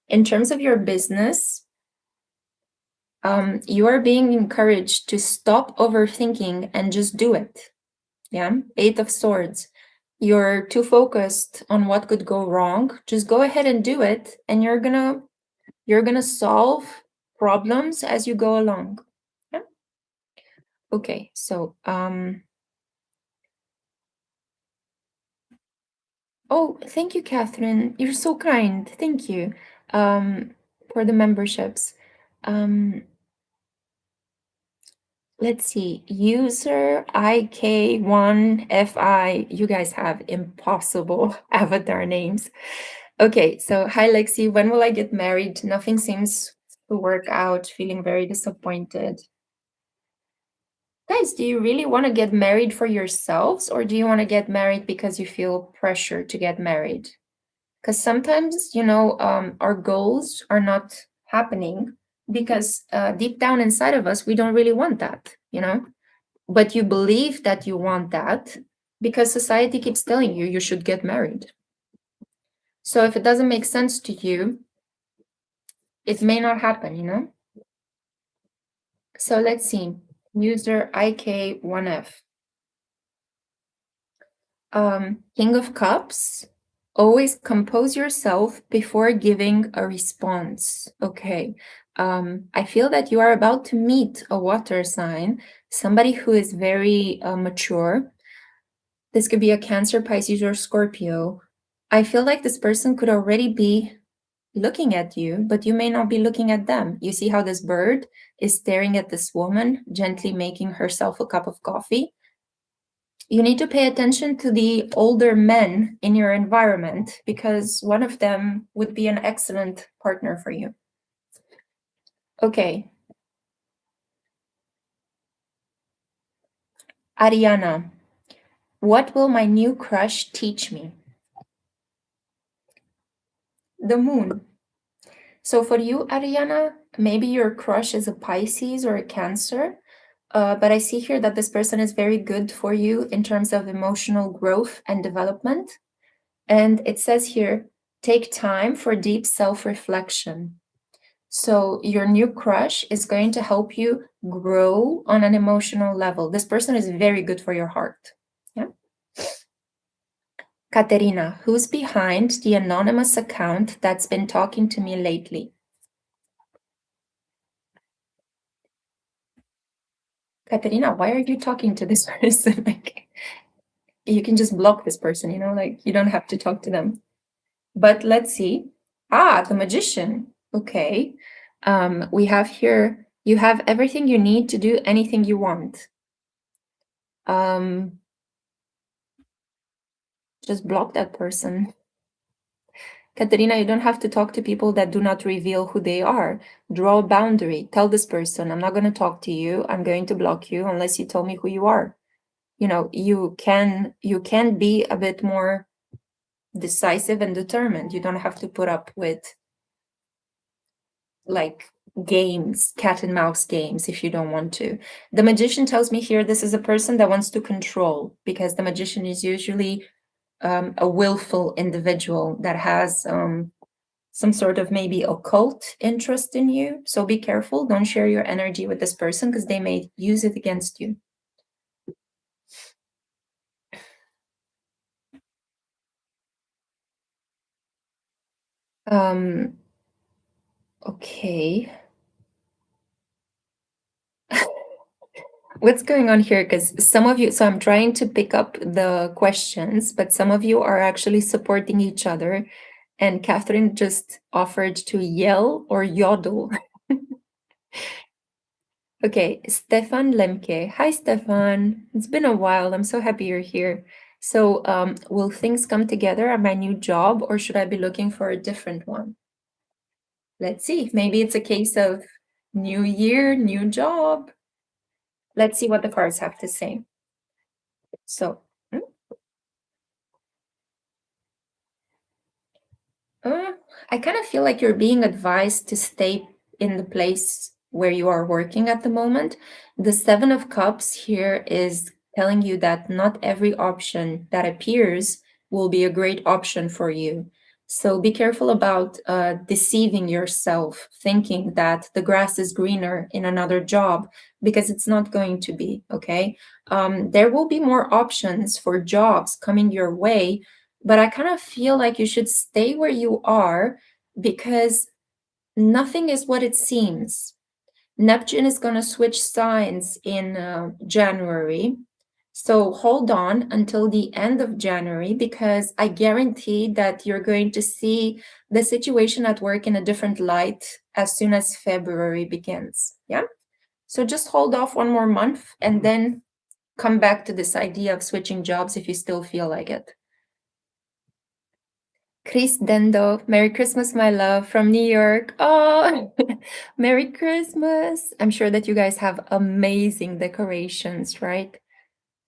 S1: In terms of your business, you are being encouraged to stop overthinking and just do it. Yeah, 8 of Swords. You're too focused on what could go wrong. Just go ahead and do it, and you're gonna solve problems as you go along. Yeah. Okay, so oh, thank you, Catherine. You're so kind. Thank you for the memberships. Let's see. User IK1FI. You guys have impossible avatar names. Okay, so hi, Lexi. When will I get married? Nothing seems to work out. Feeling very disappointed. Guys, do you really want to get married for yourselves, or do you want to get married because you feel pressure to get married? Because sometimes, you know, our goals are not happening because deep down inside of us, we don't really want that, you know, but you believe that you want that because society keeps telling you you should get married. So if it doesn't make sense to you, it may not happen, you know. So let's see. User IK1F. King of Cups. Always compose yourself before giving a response. Okay. I feel that you are about to meet a water sign, somebody who is very mature. This could be a Cancer, Pisces, or Scorpio. I feel like this person could already be looking at you, but you may not be looking at them. You see how this bird is staring at this woman, gently making herself a cup of coffee? You need to pay attention to the older men in your environment because one of them would be an excellent partner for you. Okay. Ariana, what will my new crush teach me? The moon. So for you, Ariana, maybe your crush is a Pisces or a Cancer, but I see here that this person is very good for you in terms of emotional growth and development. And it says here, take time for deep self-reflection. So your new crush is going to help you grow on an emotional level. This person is very good for your heart. Yeah. Katerina, who's behind the anonymous account that's been talking to me lately? Katerina, why are you talking to this person? Like, you can just block this person, you know, like you don't have to talk to them. But let's see. Ah, the magician. Okay. We have here, you have everything you need to do anything you want. Just block that person. Katerina, you don't have to talk to people that do not reveal who they are. Draw a boundary. Tell this person, I'm not going to talk to you. I'm going to block you unless you tell me who you are. You know, you can be a bit more decisive and determined. You don't have to put up with like games, cat and mouse games, if you don't want to. The magician tells me here this is a person that wants to control, because the magician is usually a willful individual that has some sort of maybe occult interest in you. So be careful. Don't share your energy with this person because they may use it against you. Okay. What's going on here? Because some of you, so I'm trying to pick up the questions, but some of you are actually supporting each other. And Catherine just offered to yell or yodel. Okay, Stefan Lemke. Hi, Stefan. It's been a while. I'm so happy you're here. So, will things come together at my new job, or should I be looking for a different one? Let's see. Maybe it's a case of new year, new job. Let's see what the cards have to say. So, I kind of feel like you're being advised to stay in the place where you are working at the moment. The Seven of Cups here is telling you that not every option that appears will be a great option for you. So be careful about deceiving yourself, thinking that the grass is greener in another job, because it's not going to be, okay? There will be more options for jobs coming your way, but I kind of feel like you should stay where you are, because nothing is what it seems. Neptune is going to switch signs in January. So hold on until the end of January, because I guarantee that you're going to see the situation at work in a different light as soon as February begins. Yeah. So just hold off one more month and then come back to this idea of switching jobs if you still feel like it. Chris Dendo, Merry Christmas, my love, from New York. Oh, Merry Christmas. I'm sure that you guys have amazing decorations, right?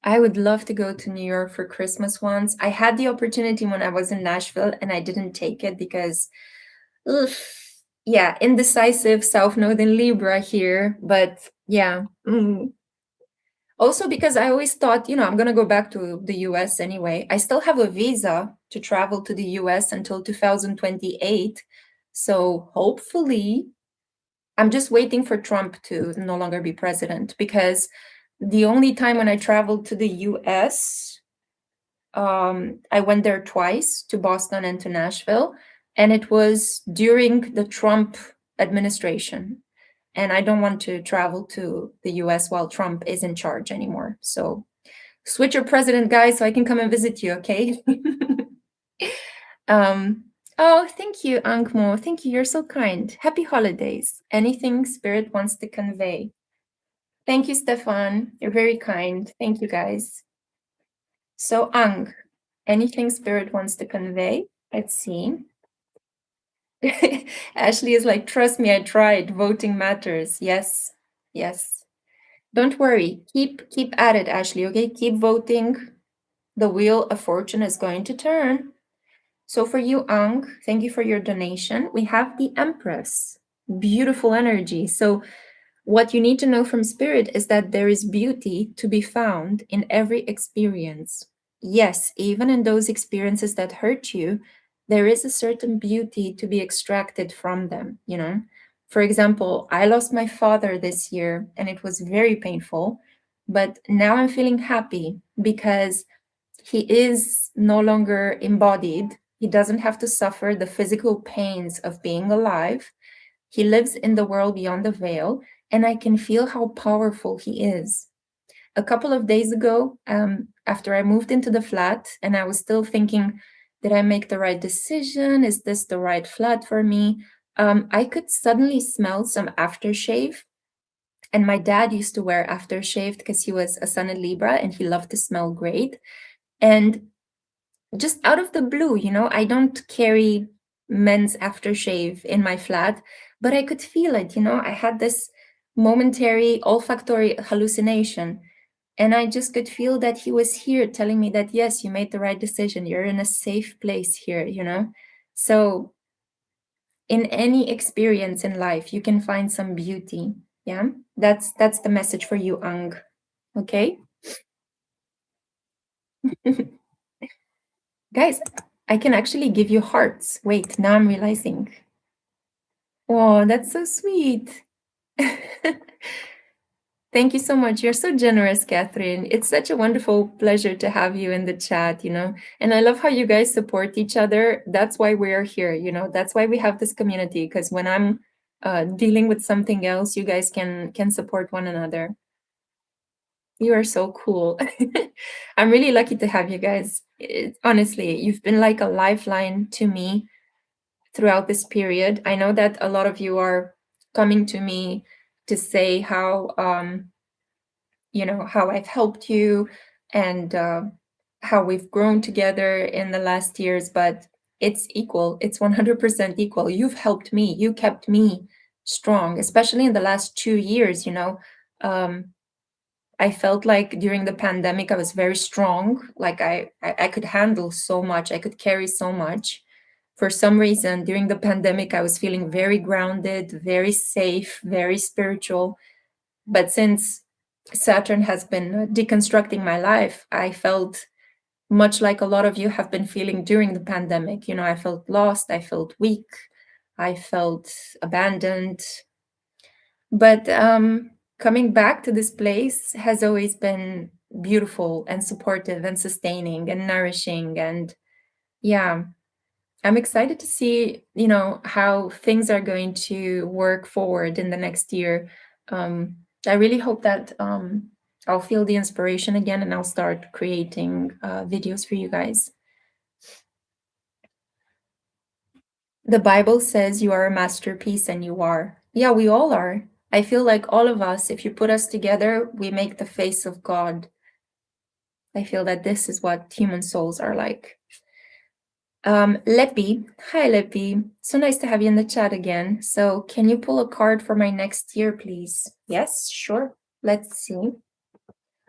S1: I would love to go to New York for Christmas once. I had the opportunity when I was in Nashville and I didn't take it because, ugh, yeah, indecisive South Node in Libra here. But yeah. Also, because I always thought, I'm going to go back to the US anyway. I still have a visa to travel to the US until 2028. So hopefully, I'm just waiting for Trump to no longer be president, because the only time when I traveled to the US, I went there twice, to Boston and to Nashville, and it was during the Trump administration. And I don't want to travel to the US while Trump is in charge anymore. So switch your president, guys, so I can come and visit you, okay? Oh, thank you, Ankmo. Thank you. You're so kind. Happy holidays. Anything Spirit wants to convey. Thank you, Stefan. You're very kind. Thank you, guys. So, Ang, anything Spirit wants to convey? Let's see. Ashley is like, trust me, I tried. Voting matters. Yes, yes. Don't worry. Keep at it, Ashley, okay? Keep voting. The wheel of fortune is going to turn. So for you, Ang, thank you for your donation. We have the Empress. Beautiful energy. So what you need to know from Spirit is that there is beauty to be found in every experience. Yes, even in those experiences that hurt you, there is a certain beauty to be extracted from them. For example, I lost my father this year and it was very painful, but now I'm feeling happy because he is no longer embodied. He doesn't have to suffer the physical pains of being alive. He lives in the world beyond the veil, and I can feel how powerful he is. A couple of days ago, after I moved into the flat, and I was still thinking, did I make the right decision? Is this the right flat for me? I could suddenly smell some aftershave. And my dad used to wear aftershave because he was a Sun in Libra and he loved to smell great. And just out of the blue, I don't carry men's aftershave in my flat, but I could feel it, I had this momentary olfactory hallucination. And I just could feel that he was here telling me that, yes, you made the right decision. You're in a safe place here. So in any experience in life, you can find some beauty. Yeah. That's the message for you, Ang. Okay. Guys, I can actually give you hearts. Wait, now I'm realizing. Oh, that's so sweet. Thank you so much. You're so generous, Catherine. It's such a wonderful pleasure to have you in the chat. And I love how you guys support each other. That's why we're here. That's why we have this community, because when I'm dealing with something else, you guys can support one another. You are so cool. I'm really lucky to have you guys. Honestly, you've been like a lifeline to me throughout this period. I know that a lot of you are coming to me to say how I've helped you and how we've grown together in the last years, but it's equal. It's 100% equal. You've helped me. You kept me strong, especially in the last 2 years. Um, I felt like during the pandemic, I was very strong. Like I could handle so much. I could carry so much. For some reason, during the pandemic, I was feeling very grounded, very safe, very spiritual. But since Saturn has been deconstructing my life, I felt much like a lot of you have been feeling during the pandemic. I felt lost, I felt weak, I felt abandoned. But coming back to this place has always been beautiful and supportive and sustaining and nourishing. And yeah, I'm excited to see, how things are going to work forward in the next year. I really hope that I'll feel the inspiration again and I'll start creating videos for you guys. The Bible says you are a masterpiece, and you are. Yeah, we all are. I feel like all of us, if you put us together, we make the face of God. I feel that this is what human souls are like. Lepi, hi Lepi. So nice to have you in the chat again. So can you pull a card for my next year, please? Yes, sure. Let's see.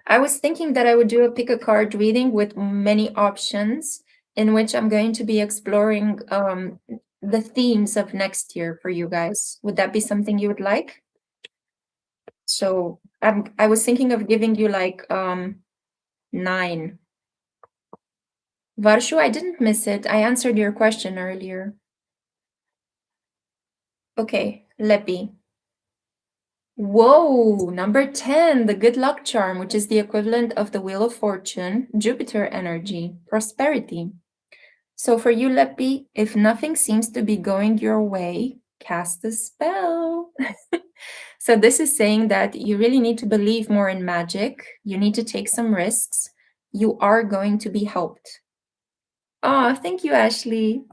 S1: I was thinking that I would do a pick a card reading with many options, in which I'm going to be exploring the themes of next year for you guys. Would that be something you would like? So I was thinking of giving you like 9. Varshu, I didn't miss it. I answered your question earlier. Okay, Lepi. Whoa, number 10, the good luck charm, which is the equivalent of the Wheel of Fortune, Jupiter energy, prosperity. So for you, Lepi, if nothing seems to be going your way, cast a spell. So this is saying that you really need to believe more in magic. You need to take some risks. You are going to be helped. Oh, thank you, Ashley.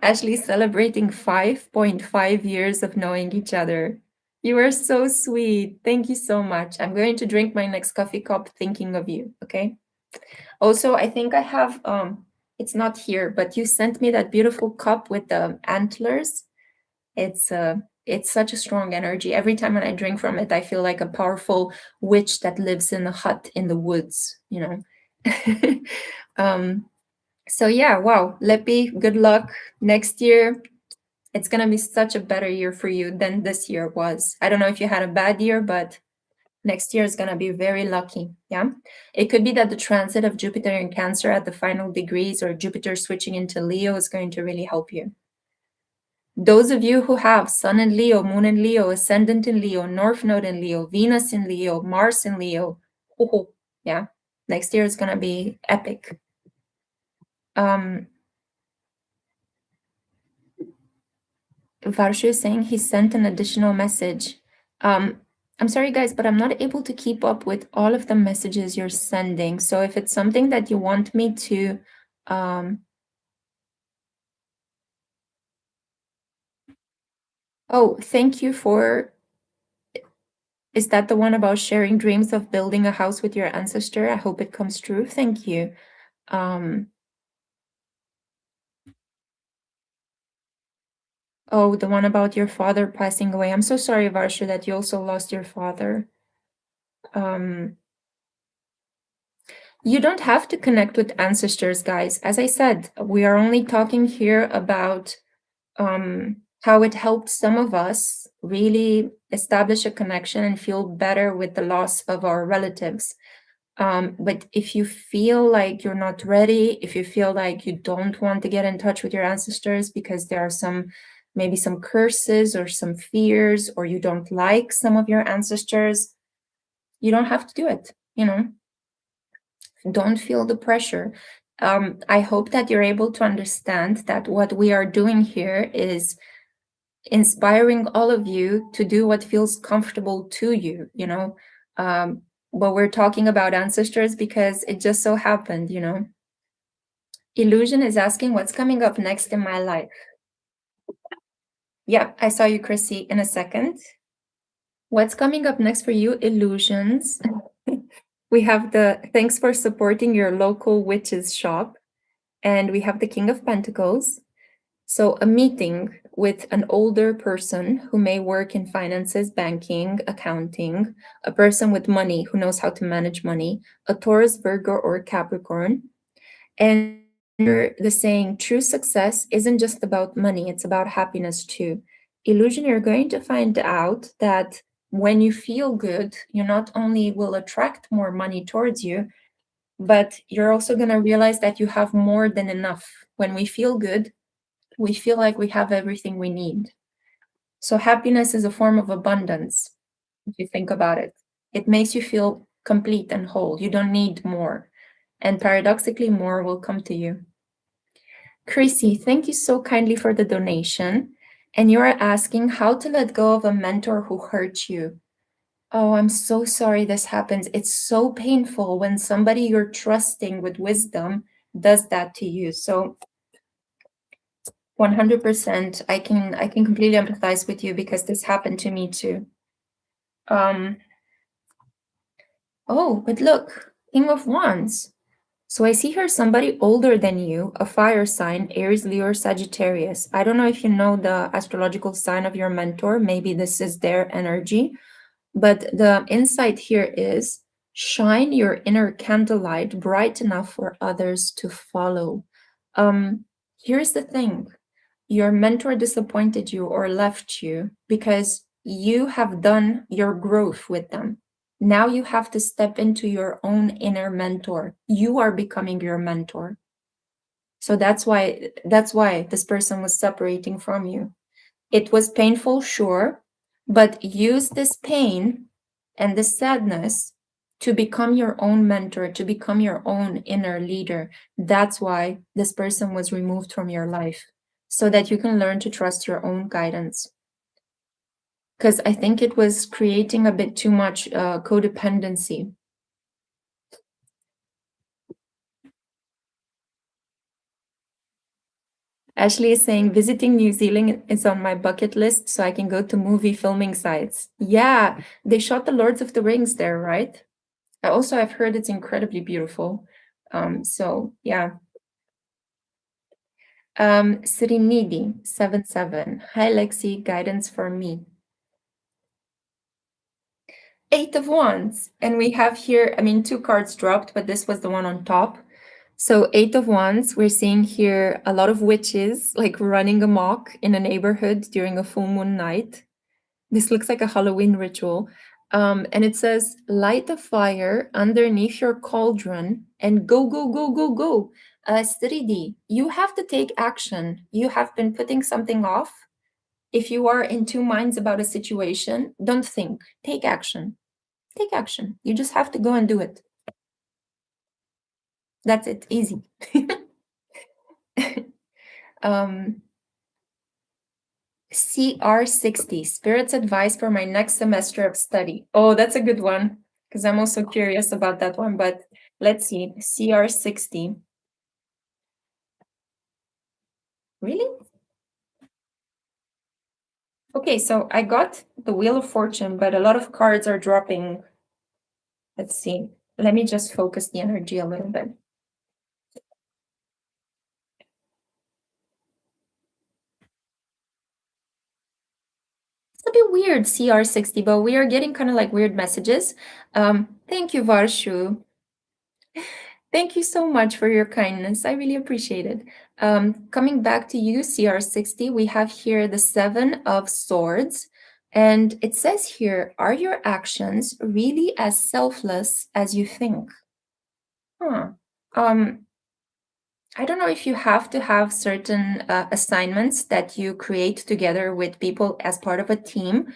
S1: Ashley celebrating 5.5 years of knowing each other. You are so sweet. Thank you so much. I'm going to drink my next coffee cup thinking of you, okay? Also, I think I have, it's not here, but you sent me that beautiful cup with the antlers. It's such a strong energy. Every time when I drink from it, I feel like a powerful witch that lives in a hut in the woods. So yeah, wow, Lepi, good luck next year. It's gonna be such a better year for you than this year was. I don't know if you had a bad year, but next year is gonna be very lucky. Yeah, it could be that the transit of Jupiter in Cancer at the final degrees, or Jupiter switching into Leo, is going to really help you. Those of you who have Sun in Leo, Moon in Leo, Ascendant in Leo, North Node in Leo, Venus in Leo, Mars in Leo, yeah, next year is gonna be epic. Varshu is saying he sent an additional message. I'm sorry, guys, but I'm not able to keep up with all of the messages you're sending. So if it's something that you want me to... Oh, thank you for... Is that the one about sharing dreams of building a house with your ancestor? I hope it comes true. Thank you. Oh, the one about your father passing away. I'm so sorry, Varsha, that you also lost your father. Um, you don't have to connect with ancestors, guys. As I said, we are only talking here about how it helps some of us really establish a connection and feel better with the loss of our relatives. But if you feel like you're not ready, if you feel like you don't want to get in touch with your ancestors because there are maybe some curses or some fears, or you don't like some of your ancestors, you don't have to do it, don't feel the pressure. I hope that you're able to understand that what we are doing here is inspiring all of you to do what feels comfortable to you, but we're talking about ancestors because it just so happened. Illusion is asking what's coming up next in my life. Yeah, I saw you, Chrissy, in a second. What's coming up next for you, Illusions? We have the thanks for supporting your local witches shop, and we have the King of Pentacles. So a meeting with an older person who may work in finances, banking, accounting, a person with money who knows how to manage money, a Taurus, Virgo, or Capricorn. And the saying, true success isn't just about money, it's about happiness too. Illusion, you're going to find out that when you feel good, you not only will attract more money towards you, but you're also going to realize that you have more than enough. When we feel good, we feel like we have everything we need. So happiness is a form of abundance, if you think about it. It makes you feel complete and whole. You don't need more. And paradoxically, more will come to you. Chrissy, thank you so kindly for the donation. And you are asking how to let go of a mentor who hurt you. Oh, I'm so sorry this happens. It's so painful when somebody you're trusting with wisdom does that to you. So 100%, I can completely empathize with you because this happened to me too. Oh, but look, King of Wands. So I see here somebody older than you, a fire sign, Aries, Leo, or Sagittarius. I don't know if you know the astrological sign of your mentor. Maybe this is their energy. But the insight here is shine your inner candlelight bright enough for others to follow. Here's the thing. Your mentor disappointed you or left you because you have done your growth with them. Now you have to step into your own inner mentor. You are becoming your mentor. So that's why this person was separating from you. It was painful, sure, but use this pain and this sadness to become your own mentor, to become your own inner leader. That's why this person was removed from your life, so that you can learn to trust your own guidance. Because I think it was creating a bit too much codependency. Ashley is saying visiting New Zealand is on my bucket list so I can go to movie filming sites. Yeah, they shot the Lords of the Rings there, right? I've heard it's incredibly beautiful. So yeah. Srinidhi 77. Hi Lexi, guidance for me. 8 of Wands. And we have here, two cards dropped, but this was the one on top. So 8 of Wands, we're seeing here a lot of witches like running amok in a neighborhood during a full moon night. This looks like a Halloween ritual. And it says, light a fire underneath your cauldron and go, go, go, go, go. Sridi, you have to take action. You have been putting something off. If you are in two minds about a situation, don't think. Take action. Take action. You just have to go and do it. That's it. Easy. CR60, Spirit's advice for my next semester of study. Oh, that's a good one, because I'm also curious about that one, but let's see. CR60. Really? Okay, so I got the Wheel of Fortune, but a lot of cards are dropping. Let's see. Let me just focus the energy a little bit. bit weird, CR60, but we are getting kind of like weird messages. Thank you, Varshu. Thank you so much for your kindness. I really appreciate it. Coming back to you, CR60, we have here the Seven of Swords. And it says here, are your actions really as selfless as you think? Huh. I don't know if you have to have certain assignments that you create together with people as part of a team,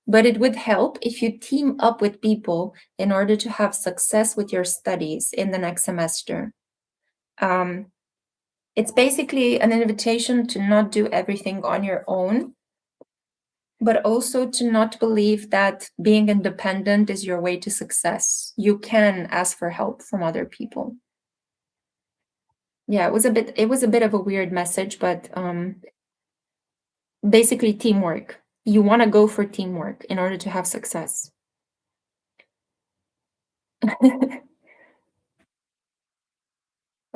S1: but it would help if you team up with people in order to have success with your studies in the next semester. It's basically an invitation to not do everything on your own, but also to not believe that being independent is your way to success. You can ask for help from other people. Yeah, it was a bit of a weird message, but basically teamwork. You want to go for teamwork in order to have success.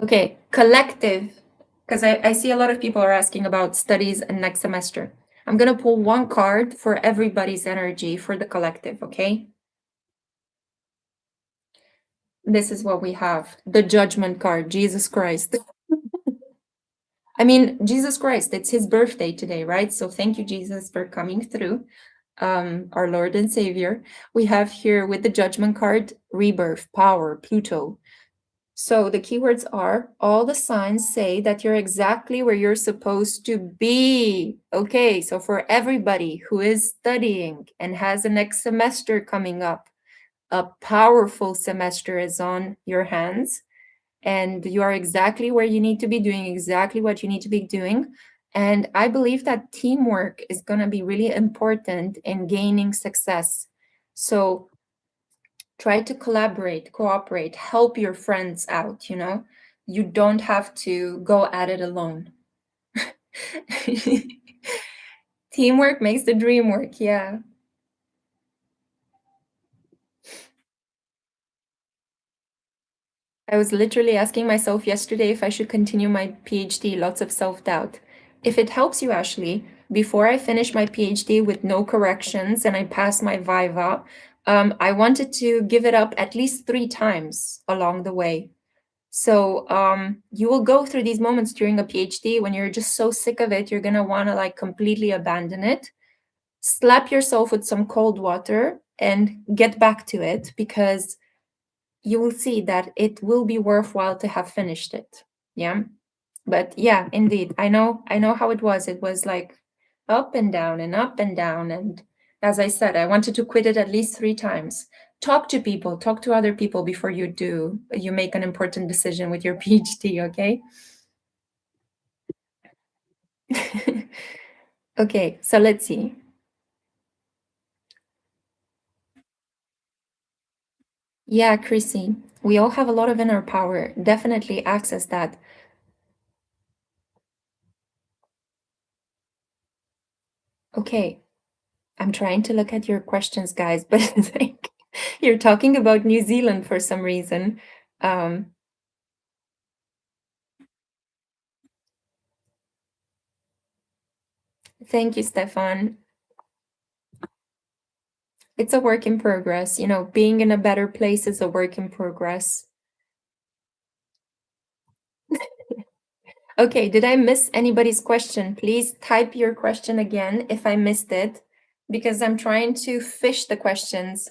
S1: Okay, collective, because I see a lot of people are asking about studies and next semester. I'm going to pull one card for everybody's energy for the collective, okay? This is what we have. The Judgment card, Jesus Christ. I mean, Jesus Christ, it's his birthday today, right? So thank you, Jesus, for coming through, our Lord and Savior. We have here with the Judgment card, rebirth, power, Pluto. So the keywords are, all the signs say that you're exactly where you're supposed to be. Okay, so for everybody who is studying and has a next semester coming up, a powerful semester is on your hands, and you are exactly where you need to be doing exactly what you need to be doing. And I believe that teamwork is going to be really important in gaining success. So try to collaborate, cooperate, help your friends out, you know? You don't have to go at it alone. Teamwork makes the dream work, yeah. I was literally asking myself yesterday if I should continue my PhD, lots of self-doubt. If it helps you, Ashley, before I finish my PhD with no corrections and I pass my Viva, I wanted to give it up at least 3 times along the way. So you will go through these moments during a PhD when you're just so sick of it, you're going to want to like completely abandon it. Slap yourself with some cold water and get back to it, because you will see that it will be worthwhile to have finished it. Yeah. But yeah, indeed. I know how it was. It was like up and down and up and down. And as I said, I wanted to quit it at least 3 times. Talk to people, talk to other people before you make an important decision with your PhD, okay? Okay, so let's see. Yeah, Chrissy, we all have a lot of inner power. Definitely access that. Okay, I'm trying to look at your questions, guys, but it's like you're talking about New Zealand for some reason. Thank you, Stefan. It's a work in progress. You know, being in a better place is a work in progress. Okay, did I miss anybody's question? Please type your question again if I missed it, because I'm trying to fish the questions.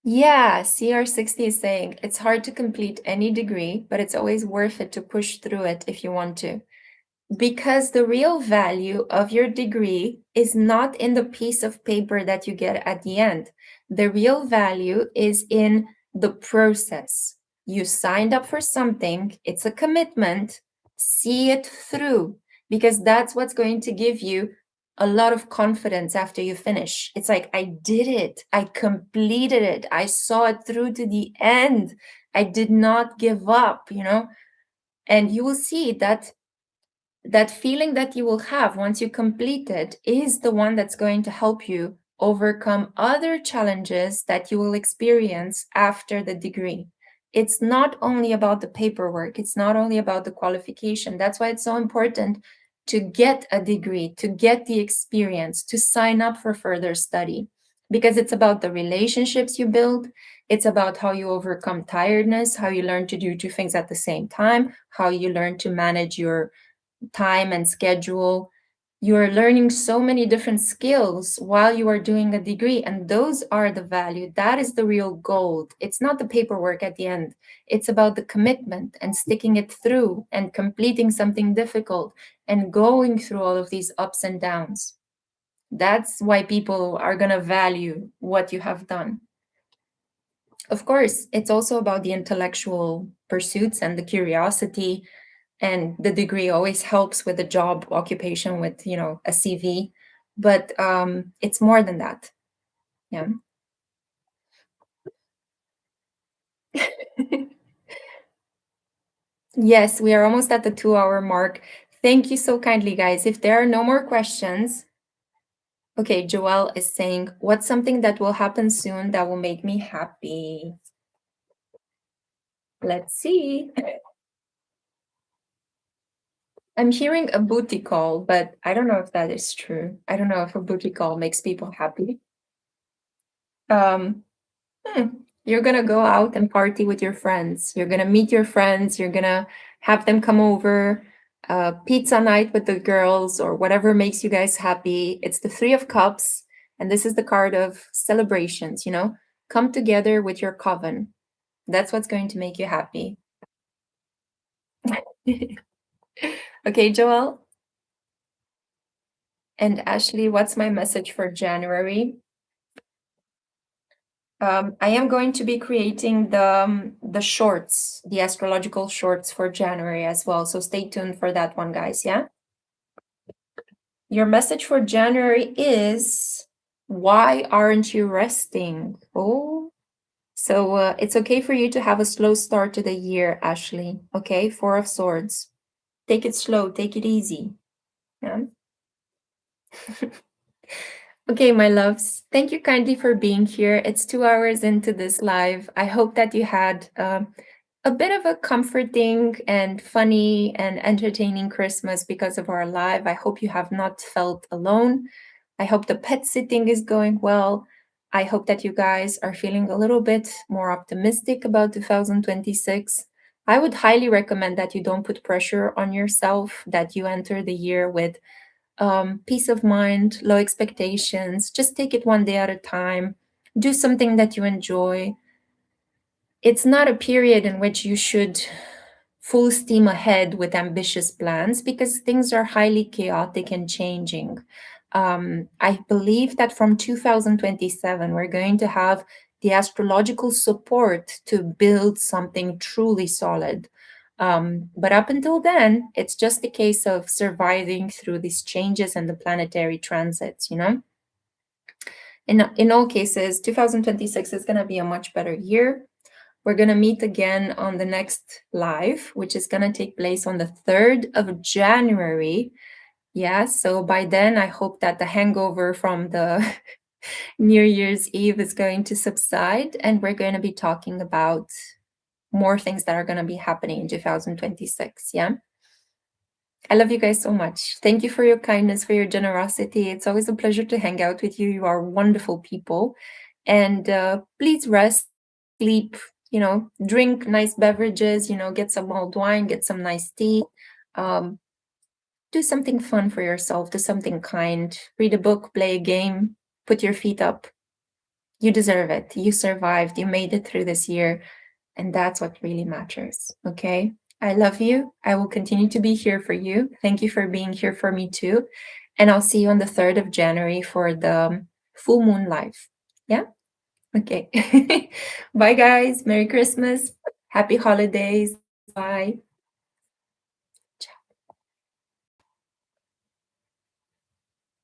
S1: Yeah, CR60 is saying it's hard to complete any degree, but it's always worth it to push through it if you want to. Because the real value of your degree is not in the piece of paper that you get at the end. The real value is in the process. You signed up for something, it's a commitment, see it through, because that's what's going to give you a lot of confidence after you finish. It's like, I did it, I completed it, I saw it through to the end, I did not give up, you know? And you will see that that feeling that you will have once you complete it is the one that's going to help you overcome other challenges that you will experience after the degree. It's not only about the paperwork, it's not only about the qualification. That's why it's so important to get a degree, to get the experience, to sign up for further study, because it's about the relationships you build. It's about how you overcome tiredness, how you learn to do two things at the same time, how you learn to manage your time and schedule. You're learning so many different skills while you are doing a degree, and those are the value. That is the real gold. It's not the paperwork at the end. It's about the commitment and sticking it through and completing something difficult and going through all of these ups and downs. That's why people are going to value what you have done. Of course, it's also about the intellectual pursuits and the curiosity, and the degree always helps with a job occupation with, a CV, but it's more than that. Yeah. Yes, we are almost at the 2-hour mark. Thank you so kindly, guys. If there are no more questions, okay, Joelle is saying, what's something that will happen soon that will make me happy? Let's see. I'm hearing a booty call, but I don't know if that is true. I don't know if a booty call makes people happy. Um, You're gonna go out and party with your friends. You're gonna meet your friends. You're gonna have them come over, pizza night with the girls, or whatever makes you guys happy. It's the Three of Cups, and this is the card of celebrations. Come together with your coven. That's what's going to make you happy. Okay, Joelle and Ashley, what's my message for January? I am going to be creating the shorts, the astrological shorts for January as well. So stay tuned for that one, guys. Yeah. Your message for January is, why aren't you resting? Oh, so it's okay for you to have a slow start to the year, Ashley. Okay, Four of Swords. Take it slow, take it easy. Yeah. Okay, my loves, thank you kindly for being here. It's 2 hours into this live. I hope that you had a bit of a comforting and funny and entertaining Christmas because of our live. I hope you have not felt alone. I hope the pet sitting is going well. I hope that you guys are feeling a little bit more optimistic about 2026. I would highly recommend that you don't put pressure on yourself, that you enter the year with peace of mind, low expectations. Just take it one day at a time. Do something that you enjoy. It's not a period in which you should full steam ahead with ambitious plans, because things are highly chaotic and changing. I believe that from 2027, we're going to have the astrological support to build something truly solid. But up until then, it's just a case of surviving through these changes and the planetary transits, In all cases, 2026 is going to be a much better year. We're going to meet again on the next live, which is going to take place on the 3rd of January. Yeah, so by then, I hope that the hangover from the New Year's Eve is going to subside, and we're going to be talking about more things that are going to be happening in 2026. Yeah. I love you guys so much. Thank you for your kindness, for your generosity. It's always a pleasure to hang out with you. You are wonderful people. And please rest, sleep, drink nice beverages, get some mulled wine, get some nice tea. Do something fun for yourself, do something kind, read a book, play a game, put your feet up. You deserve it. You survived. You made it through this year. And that's what really matters. Okay. I love you. I will continue to be here for you. Thank you for being here for me too. And I'll see you on the 3rd of January for the full moon live. Yeah. Okay. Bye, guys. Merry Christmas. Happy holidays. Bye.